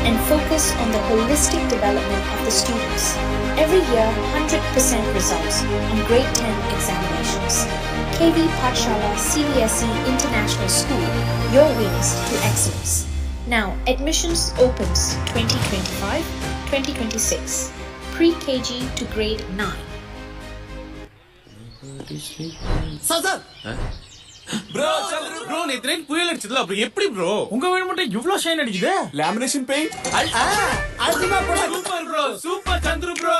and focus on the holistic development of the students. Every year, 100% results on grade 10 examinations. KV Pathshala CBSE International School, your wings to excellence. Now, admissions opens 2025-2026. Pre-KG to grade 9. Bro bro நேத்து night புயல் அடிச்சதுல அப்புறம் எப்படி bro உங்க வீடு மட்டும் இவ்ளோ shine அடிக்குது? Lamination paint Ultima product. Super bro, super Chandru bro.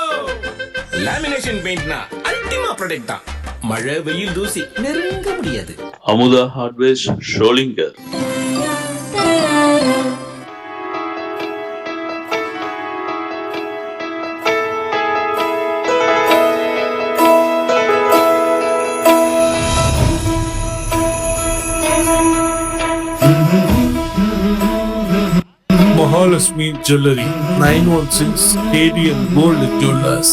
Lamination பெயிண்ட்னா அல்டிமா ப்ராடக்ட் தான். மழை வெயில் தூசி நெருங்க முடியாது. Amuda Hardware, Schrödinger. Mahalakshmi Jewelry, 916 KDM Gold Jewelers,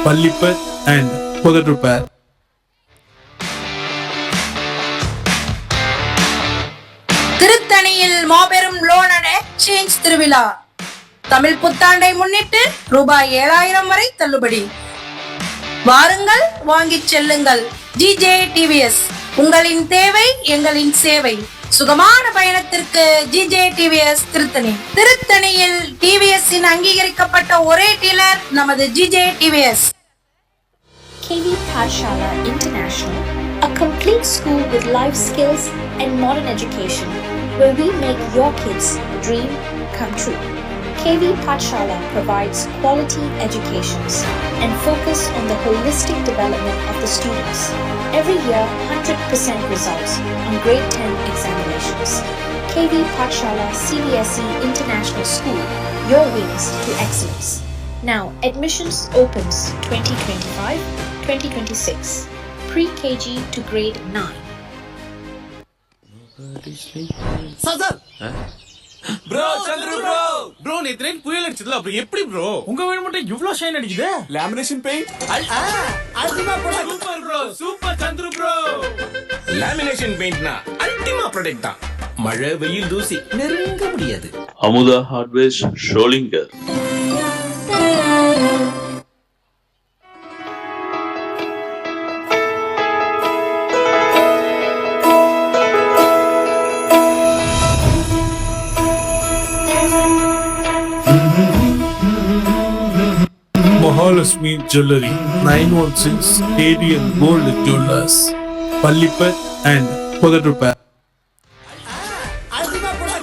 Pallipet and Kodadrupar. திருத்தணியில் மாபெரும் லோன் அண்ட் எக்ஸ்சேஞ்ச் திருவிழா. தமிழ் புத்தாண்டை முன்னிட்டு ரூபாய் 7000 வரை தள்ளுபடி. வாருங்கள், வாங்கிச் செல்லுங்கள். ஜிஜே டிவிஎஸ், உங்களின் தேவை எங்களின் சேவை. சுகமான பயணத்திற்கு ஜிஜே டிவிஎஸ் திருத்தணி. திருத்தணியில் டிவிஎஸ் இன் அங்கீகரிக்கப்பட்ட ஒரே டீலர் நமது GJ TVS. KV Pathshala International, a complete school with life skills and modern education, where we make your kids' dream come true. KV Pathshala provides quality educations and focus on the holistic development of the students. Every year, 100% results on grade 10 examinations. KV Pathshala CBSE International School, your wings to excellence. Now, admissions opens 2025-2026. Pre-KG to grade 9. Bro Chandru bro. Bro நேத்து night புயல் அடிச்சதுல அப்புறம் எப்படி bro உங்க வீடு மட்டும் இவ்ளோ shine அடிக்குது? Lamination paint Ultima product. Super bro, super Chandru bro. Lamination பெயிண்ட்னா அல்டிமா ப்ராடக்ட் தான். மழை வெயில் தூசி நெருங்க முடியாது. Amudha hardwares Sholinghur. Mahalakshmi Jewelry, 916 KDN Gold Jewelers, Pallipet and Kodatrupar.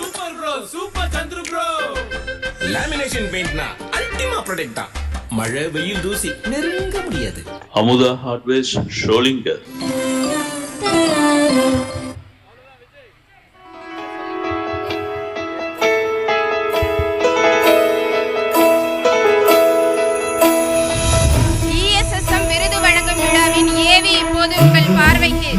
Super bro, super Chandru bro. Lamination பெயிண்ட்னா அல்டிமா ப்ராடக்ட் தான். மழை வெயில் தூசி நெருங்க முடியாது. அமுதா ஹார்ட்வேர்ஸ் ஷோலிங்கர். விருது வழங்கும் விழாவின் ஏவி இப்போது உங்கள் பார்வைக்கு.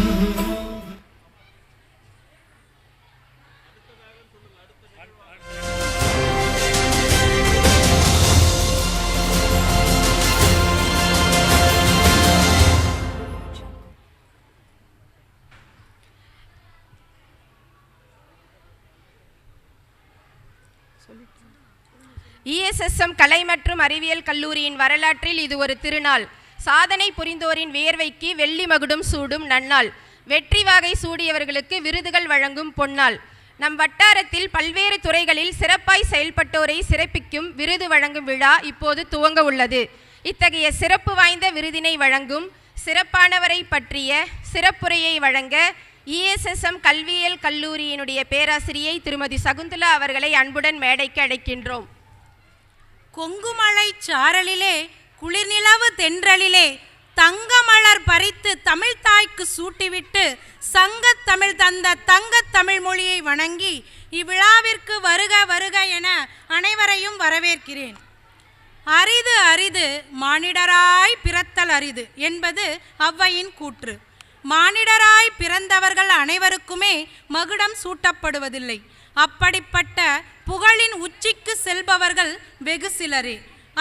ESSM கலை மற்றும் அறிவியல் கல்லூரியின் வரலாற்றில் இது ஒரு திருநாள். சாதனை புரிந்தோரின் வியர்வைக்கு வெள்ளி மகுடம் சூடும் நன்னாள். வெற்றி வாகை சூடியவர்களுக்கு விருதுகள் வழங்கும் பொன்னாள். நம் வட்டாரத்தில் பல்வேறு துறைகளில் சிறப்பாய் செயல்பட்டோரை சிறப்பிக்கும் விருது வழங்கும் விழா இப்போது துவங்க உள்ளது. இத்தகைய சிறப்பு வாய்ந்த விருதினை வழங்கும் சிறப்பானவரை பற்றிய சிறப்புரையை வழங்க ESSM கல்வியியல் கல்லூரியினுடைய பேராசிரியை திருமதி சகுந்தலா அவர்களை அன்புடன் மேடைக்கு அழைக்கின்றோம். கொங்குமலை சாரலிலே குளிர்நிலவு தென்றலிலே தங்கமலர் பறித்து தமிழ் தாய்க்கு சூட்டிவிட்டு சங்கத் தமிழ் தந்த தங்கத் தமிழ் மொழியை வணங்கி இவ்விழாவிற்கு வருக வருக என அனைவரையும் வரவேற்கிறேன். அரிது அரிது மானிடராய் பிறத்தல் அரிது என்பது ஔவையின் கூற்று. மானிடராய் பிறந்தவர்கள் அனைவருக்குமே மகுடம் சூட்டப்படுவதில்லை. அப்படிப்பட்ட புகழின் உச்சிக்கு செல்பவர்கள் வெகு சிலரே.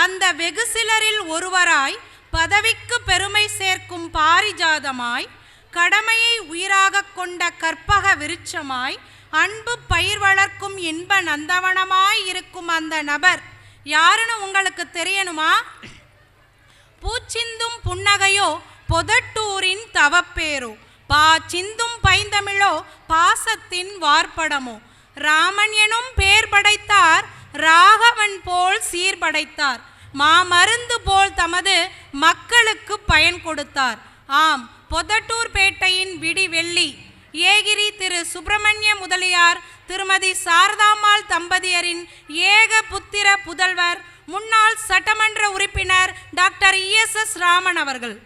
அந்த வெகு சிலரில் ஒருவராய் பதவிக்கு பெருமை சேர்க்கும் பாரிஜாதமாய் கடமையை உயிராக கொண்ட கற்பக விருட்சமாய் அன்பு பயிர் வளர்க்கும் இன்ப நந்தவனமாய் இருக்கும் அந்த நபர் யாருன்னு உங்களுக்கு தெரியணுமா? பூச்சிந்தும் புன்னகையோ பொதட்டூரின் தவப்பேரோ, சிந்தும் பைந்தமிழோ பாசத்தின் வார்ப்படமோ, ராமன் எனும் பேர் படைத்தார் ராகவன் போல் சீர்படைத்தார், மாமருந்து போல் தமது மக்களுக்கு பயன் கொடுத்தார். ஆம், பொதட்டூர் பேட்டையின் விடிவெள்ளி ஏகிரி திரு சுப்பிரமணிய முதலியார் திருமதி சாரதாம்மாள் தம்பதியரின் ஏக புத்திர புதல்வர் முன்னாள் சட்டமன்ற உறுப்பினர் டாக்டர் ESS ராமன் அவர்கள்.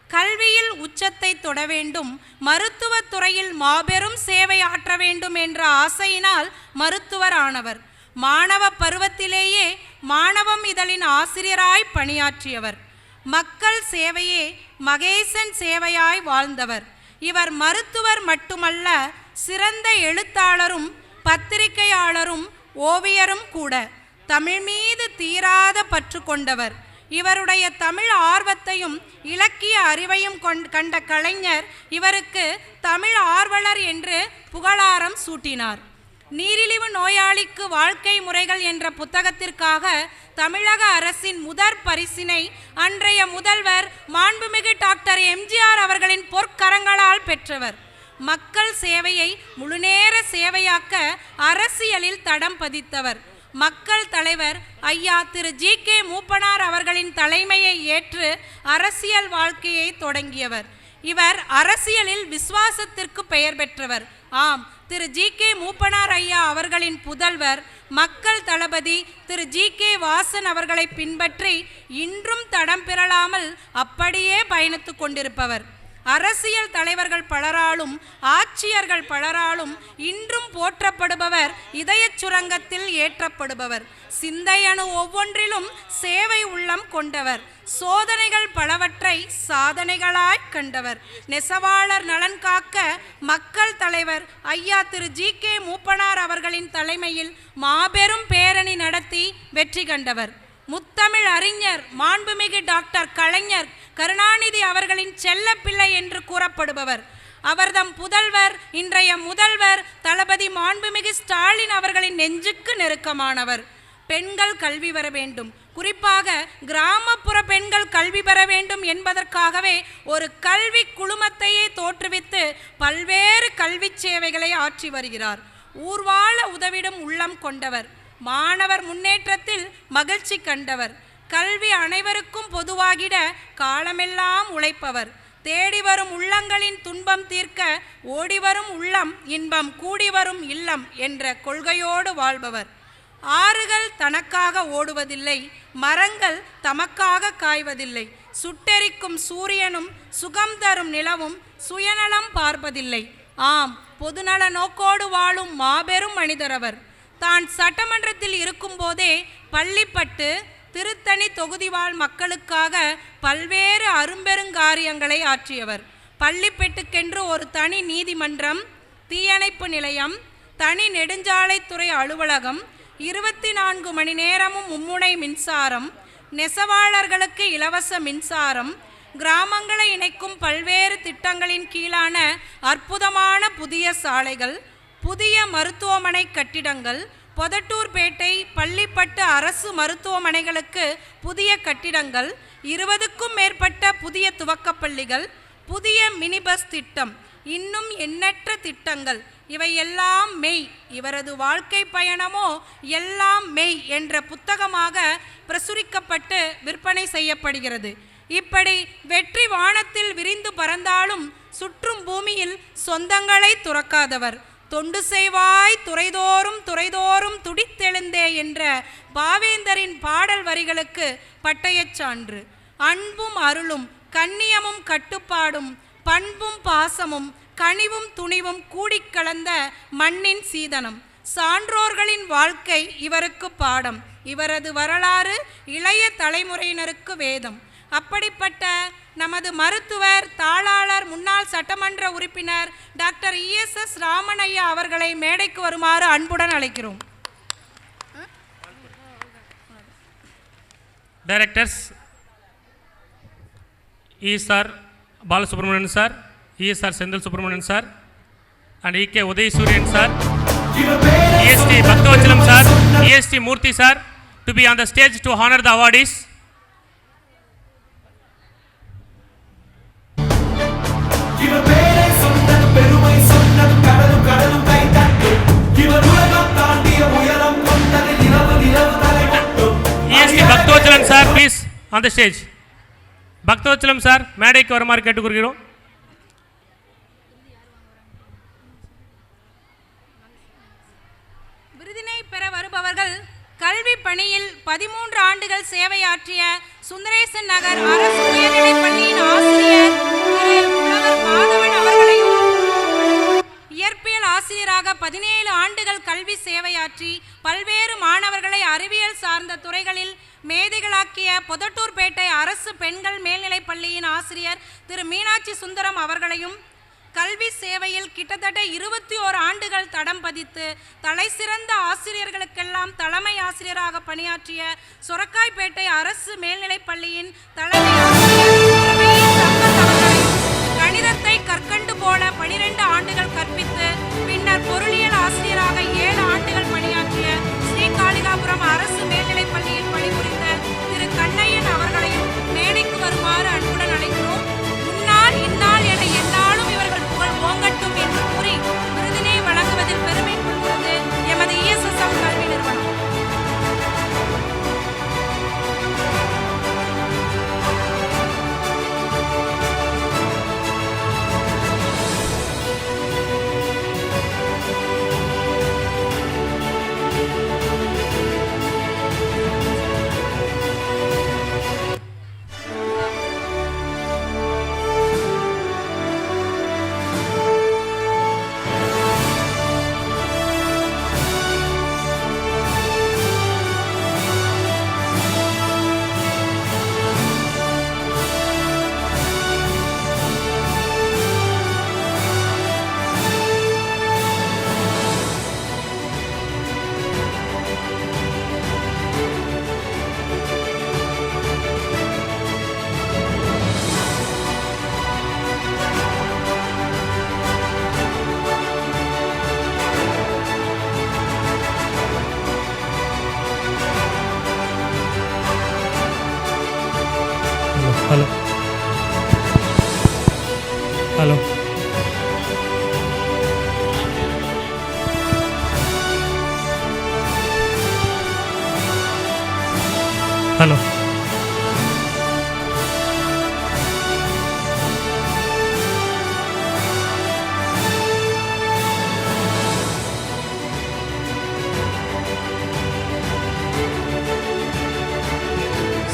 கல்வியில் உச்சத்தை தொட வேண்டும், மருத்துவத் துறையில் மாபெரும் சேவை ஆற்ற வேண்டும் என்ற ஆசையினால் மருத்துவர் ஆனவர். மாணவ பருவத்திலேயே மாணவம் இதழின் ஆசிரியராய் பணியாற்றியவர். மக்கள் சேவையே மகேசன் சேவையாய் வாழ்ந்தவர். இவர் மருத்துவர் மட்டுமல்ல, சிறந்த எழுத்தாளரும் பத்திரிகையாளரும் ஓவியரும் கூட. தமிழ் மீது தீராத பற்று கொண்டவர். இவருடைய தமிழ் ஆர்வத்தையும் இலக்கிய அறிவையும் கண்ட கலைஞர் இவருக்கு தமிழ் ஆர்வலர் என்று புகழாரம் சூட்டினார். நீரிழிவு நோயாளிக்கு வாழ்க்கை முறைகள் என்ற புத்தகத்திற்காக தமிழக அரசின் முதற் பரிசினை அன்றைய முதல்வர் மாண்புமிகு டாக்டர் MGR அவர்களின் பொற்கரங்களால் பெற்றவர். மக்கள் சேவையை முழுநேர சேவையாக்க அரசியலில் தடம் பதித்தவர். மக்கள் தலைவர் ஐயா திரு GK மூப்பனார் அவர்களின் தலைமையை ஏற்று அரசியல் வாழ்க்கையை தொடங்கியவர். இவர் அரசியலில் விசுவாசத்திற்கு பெயர் பெற்றவர். ஆம், திரு GK மூப்பனார் ஐயா அவர்களின் புதல்வர் மக்கள் தளபதி திரு GK வாசன் அவர்களை பின்பற்றி இன்றும் தடம் பெறலாமல் அப்படியே பயணித்து கொண்டிருப்பவர். அரசியல் தலைவர்கள் பலராலும் ஆட்சியர்கள் பலராலும் இன்றும் போற்றப்படுபவர். இதயச் சுரங்கத்தில் ஏற்றப்படுபவர். சிந்தையணு ஒவ்வொன்றிலும் சேவை உள்ளம் கொண்டவர். சோதனைகள் பலவற்றை சாதனைகளாய் கண்டவர். நெசவாளர் நலன் காக்க மக்கள் தலைவர் ஐயா திரு GK மூப்பனார் அவர்களின் தலைமையில் மாபெரும் பேரணி நடத்தி வெற்றி கண்டவர். முத்தமிழ் அறிஞர் மாண்புமிகு டாக்டர் கலைஞர் கருணாநிதி அவர்களின் செல்ல பிள்ளை என்று கூறப்படுபவர். அவர்தம் புதல்வர் இன்றைய முதல்வர் தளபதி மாண்புமிகு ஸ்டாலின் அவர்களின் நெஞ்சுக்கு நெருக்கமானவர். பெண்கள் கல்வி பெற வேண்டும், குறிப்பாக கிராமப்புற பெண்கள் கல்வி பெற வேண்டும் என்பதற்காகவே ஒரு கல்வி குழுமத்தையே தோற்றுவித்து பல்வேறு கல்வி சேவைகளை ஆற்றி வருகிறார். ஊர்வாழ உதவிடும் உள்ளம் கொண்டவர், மாணவர் முன்னேற்றத்தில் மகிழ்ச்சி கண்டவர், கல்வி அனைவருக்கும் பொதுவாகிட காலமெல்லாம் உழைப்பவர், தேடி வரும் உள்ளங்களின் துன்பம் தீர்க்க ஓடிவரும் உள்ளம் இன்பம் கூடி வரும் இல்லம் என்ற கொள்கையோடு வாழ்பவர். ஆறுகள் தனக்காக ஓடுவதில்லை, மரங்கள் தமக்காக காய்வதில்லை, சுட்டெரிக்கும் சூரியனும் சுகம் தரும் நிலவும் சுயநலம் பார்ப்பதில்லை. ஆம், பொதுநல நோக்கோடு வாழும் மாபெரும் மனிதரவர். தான் சட்டமன்றத்தில் இருக்கும்போதே பள்ளிப்பட்டு திருத்தணி தொகுதி வாழ் மக்களுக்காக பல்வேறு அரும்பெருங்காரியங்களை ஆற்றியவர். பள்ளிப்பட்டுக்கென்று ஒரு தனி நீதிமன்றம், தீயணைப்பு நிலையம், தனி நெடுஞ்சாலைத்துறை அலுவலகம், 24 மணி நேரமும் மும்முனை மின்சாரம், நெசவாளர்களுக்கு இலவச மின்சாரம், கிராமங்களை இணைக்கும் பல்வேறு திட்டங்களின் கீழான அற்புதமான புதிய சாலைகள், புதிய மருத்துவமனை கட்டிடங்கள், பொதட்டூர்பேட்டை பள்ளிப்பட்டு அரசு மருத்துவமனைகளுக்கு புதிய கட்டிடங்கள், 20க்கும் மேற்பட்ட புதிய துவக்கப்பள்ளிகள், புதிய மினி பஸ் திட்டம், இன்னும் எண்ணற்ற திட்டங்கள். இவை எல்லாம் மெய். இவரது வாழ்க்கை பயணமோ எல்லாம் மெய் என்ற புத்தகமாக பிரசுரிக்கப்பட்டு விற்பனை செய்யப்படுகிறது. இப்படி வெற்றி வானத்தில் விரிந்து பறந்தாலும் சுற்றும் பூமியில் சொந்தங்களை துறக்காதவர். தொண்டு செய்வாய் துறைதோறும் துறைதோறும் துடித்தெழுந்தே என்ற பாவேந்தரின் பாடல் வரிகளுக்கு பட்டயச் சான்று. அன்பும் அருளும் கண்ணியமும் கட்டுப்பாடும் பண்பும் பாசமும் கனிவும் துணிவும் கூடிக்கலந்த மண்ணின் சீதனம். சான்றோர்களின் வாழ்க்கை இவருக்கு பாடம், இவரது வரலாறு இளைய தலைமுறையினருக்கு வேதம். அப்படிப்பட்ட நமது மருத்துவர், தாளாளர், முன்னாள் சட்டமன்ற உறுப்பினர் டாக்டர் ESS ராமனையா அவர்களை மேடைக்கு வருமாறு அன்புடன் அழைக்கிறோம். Directors ESR Balasubramanian sir, ESR Senthil Subramanian sir and EK Udhayasuriyan sir, EST Bhakthavachalam sir, EST Moorthy sir to be on the stage to honor the awardees. EST Bhakthavachalam sir please on the stage. Bhakthavachalam sir மேடைக்கு வருமாறு கேட்டுக்கொள்கிறோம். விருதினை பெற வருபவர்கள் கல்வி பணியில் 13 ஆண்டுகள் சேவையாற்றிய சுந்தரேசன் நகர் அரசு உயர்நிலைப் பள்ளியின் ஆசிரியர் மாதவன் அவர்களையும், இயற்பியல் ஆசிரியராக 17 ஆண்டுகள் கல்வி சேவையாற்றி பல்வேறு மாணவர்களை அறிவியல் சார்ந்த துறைகளில் மேதைகளாக்கிய பொதட்டூர்பேட்டை அரசு பெண்கள் மேல்நிலைப் பள்ளியின் ஆசிரியர் திரு மீனாட்சி சுந்தரம் அவர்களையும், கல்வி சேவையில் கிட்டத்தட்ட 21 ஆண்டுகள் தடம் பதித்து தலை சிறந்த ஆசிரியர்களுக்கெல்லாம் தலைமை ஆசிரியராக பணியாற்றிய சொரக்காய்பேட்டை அரசு மேல்நிலைப் பள்ளியின் தலைமை ஆசிரியர் கணிதத்தை கற்கண்டு போல 12 ஆண்டுகள் கற்பித்து பின்னர் பொருளியல் ஆசிரியராக 7 ஆண்டுகள் பணியாற்றிய ஸ்ரீகாளிகாபுரம் அரசு மேல்நிலைப் பள்ளியில் பணிபுரிந்த திரு கண்ணையன் அவர்களையும் மேடைக்கு வருமாறு அன்புடன் அழைக்கிறோம். முன்னால் இந்நாள் என எந்நாளும் இவர்கள் புகழ் ஓங்கட்டும் என்று கூறி விருதினை வழங்குவதில் பெருமை கொள்கிறது எமது ESSM கல்வி நிறுவனம். ஹலோ ஹலோ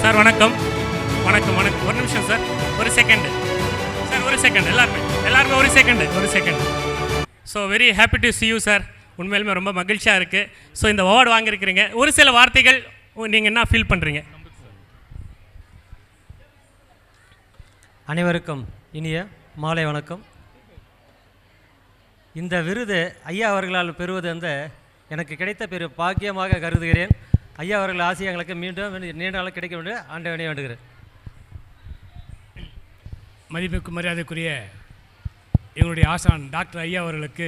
சார் வணக்கம் வணக்கம் வணக்கம் ஒரு நிமிஷம் சார் ஒரு செகண்ட் சார் ஒரு செகண்ட் எல்லாருமே ஒரு second so very happy to see you sir உண்மையிலுமே ரொம்ப மகிழ்ச்சியாக இருக்குது. ஸோ இந்த அவார்டு வாங்கியிருக்கிறீங்க, ஒரு சில வார்த்தைகள் நீங்கள் என்ன ஃபீல் பண்ணுறீங்க? அனைவருக்கும் இனிய மாலை வணக்கம். இந்த விருது ஐயா அவர்களால் பெறுவது எனக்கு கிடைத்த பெரிய பாக்கியமாக கருதுகிறேன். ஐயா அவர்கள் ஆசை எங்களுக்கு மீண்டும் நீண்ட நாள் கிடைக்க வேண்டும் ஆண்டவனை வேண்டுகிறேன். மதிப்புக்கு மரியாதைக்குரிய எங்களுடைய ஆசான் டாக்டர் ஐயா அவர்களுக்கு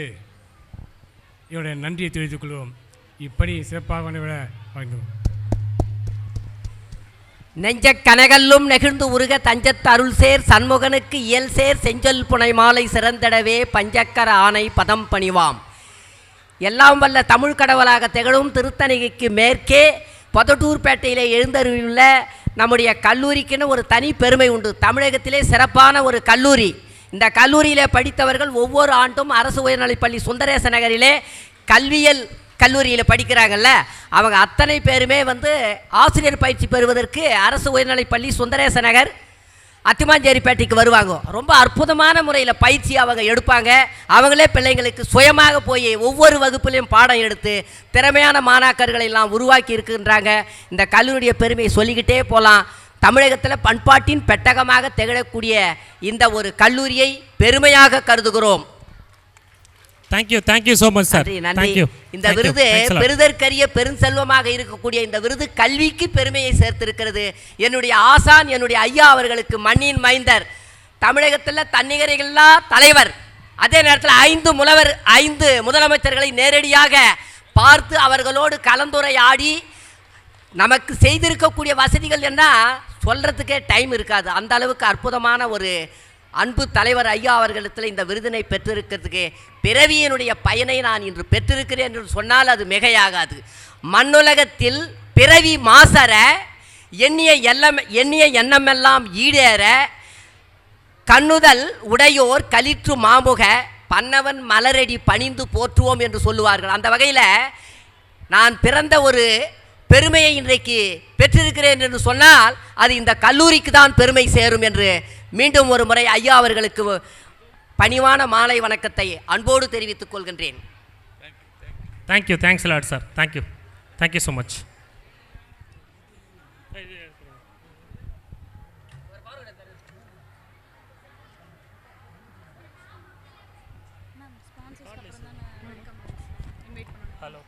என்னுடைய நன்றியை தெரிவித்துக் கொள்வோம். இப்படி சிறப்பாக விட வாழ்ந்தோம். நெஞ்ச கனகல்லும் நெகிழ்ந்து உருக தஞ்சத்து அருள் சேர் சண்முகனுக்கு இயல் சேர் செஞ்சொல் புனை மாலை சிறந்தடவே பஞ்சக்கர ஆணை பதம் பணிவாம். எல்லாம் வல்ல தமிழ் கடவுளாக திகழும் திருத்தணிகைக்கு மேற்கே பொதட்டூர்பேட்டையிலே எழுந்தருளியுள்ள நம்முடைய கல்லூரிக்குன்னு ஒரு தனி பெருமை உண்டு. தமிழகத்திலே சிறப்பான ஒரு கல்லூரி. இந்த கல்லூரியில் படித்தவர்கள் ஒவ்வொரு ஆண்டும் அரசு உயர்நிலைப்பள்ளி சுந்தரேச நகரிலே கல்வியல் கல்லூரியில் படிக்கிறாங்கல்ல, அவங்க அத்தனை பேருமே ஆசிரியர் பயிற்சி பெறுவதற்கு அரசு உயர்நிலைப்பள்ளி சுந்தரேச நகர் அத்திமாஞ்சேரிப்பேட்டைக்கு வருவாங்க. ரொம்ப அற்புதமான முறையில் பயிற்சி அவங்க எடுப்பாங்க. அவங்களே பிள்ளைங்களுக்கு சுயமாக போய் ஒவ்வொரு வகுப்புலையும் பாடம் எடுத்து திறமையான மாணாக்கர்களை எல்லாம் உருவாக்கி இருக்கின்றாங்க. இந்த கல்லூரியுடைய பெருமையை சொல்லிக்கிட்டே போகலாம். தமிழகத்தில் பண்பாட்டின் பெட்டகமாக திகழக்கூடிய இந்த ஒரு கல்லூரியை பெருமையாக கருதுகிறோம். Thank you so much sir. நன்றி. இந்த விருது பெறுதற்கரிய பெருஞ்செல்வமாக இருக்கக்கூடிய இந்த விருது கல்விக்கு பெருமையை சேர்த்திருக்கிறது. என்னுடைய ஆசான் என்னுடைய ஐயா அவர்களுக்கு மண்ணின் மைந்தர், தமிழகத்தில் தன்னிகரைகளா தலைவர், அதே நேரத்தில் 5 முதலமைச்சர்களை நேரடியாக பார்த்து அவர்களோடு கலந்துரையாடி நமக்கு செய்திருக்கக்கூடிய வசதிகள் என்ன சொல்கிறதுக்கே டைம் இருக்காது. அந்த அளவுக்கு அற்புதமான ஒரு அன்பு தலைவர் ஐயா அவர்களிடத்தில் இந்த விருதினை பெற்றிருக்கிறதுக்கு பிறவியினுடைய பயனை நான் இன்று பெற்றிருக்கிறேன் என்று சொன்னால் அது மிகையாகாது. மண்ணுலகத்தில் பிறவி மாசற எண்ணிய எண்ணமெல்லாம் ஈடேற கண்ணுதல் உடையோர் களிற்று மாமுக பன்னவன் மலரடி பணிந்து போற்றுவோம் என்று சொல்லுவார்கள். அந்த வகையில் நான் பிறந்த ஒரு பெருமையை இன்றைக்கு பெற்றிருக்கிறேன் என்று சொன்னால் அது இந்த கல்லூரிக்கு தான் பெருமை சேரும் என்று மீண்டும் ஒரு முறை ஐயா அவர்களுக்கு பணிவான மாலை வணக்கத்தை அன்போடு தெரிவித்துக் கொள்கின்றேன். Thanks lot sir. Thank you so much. Hello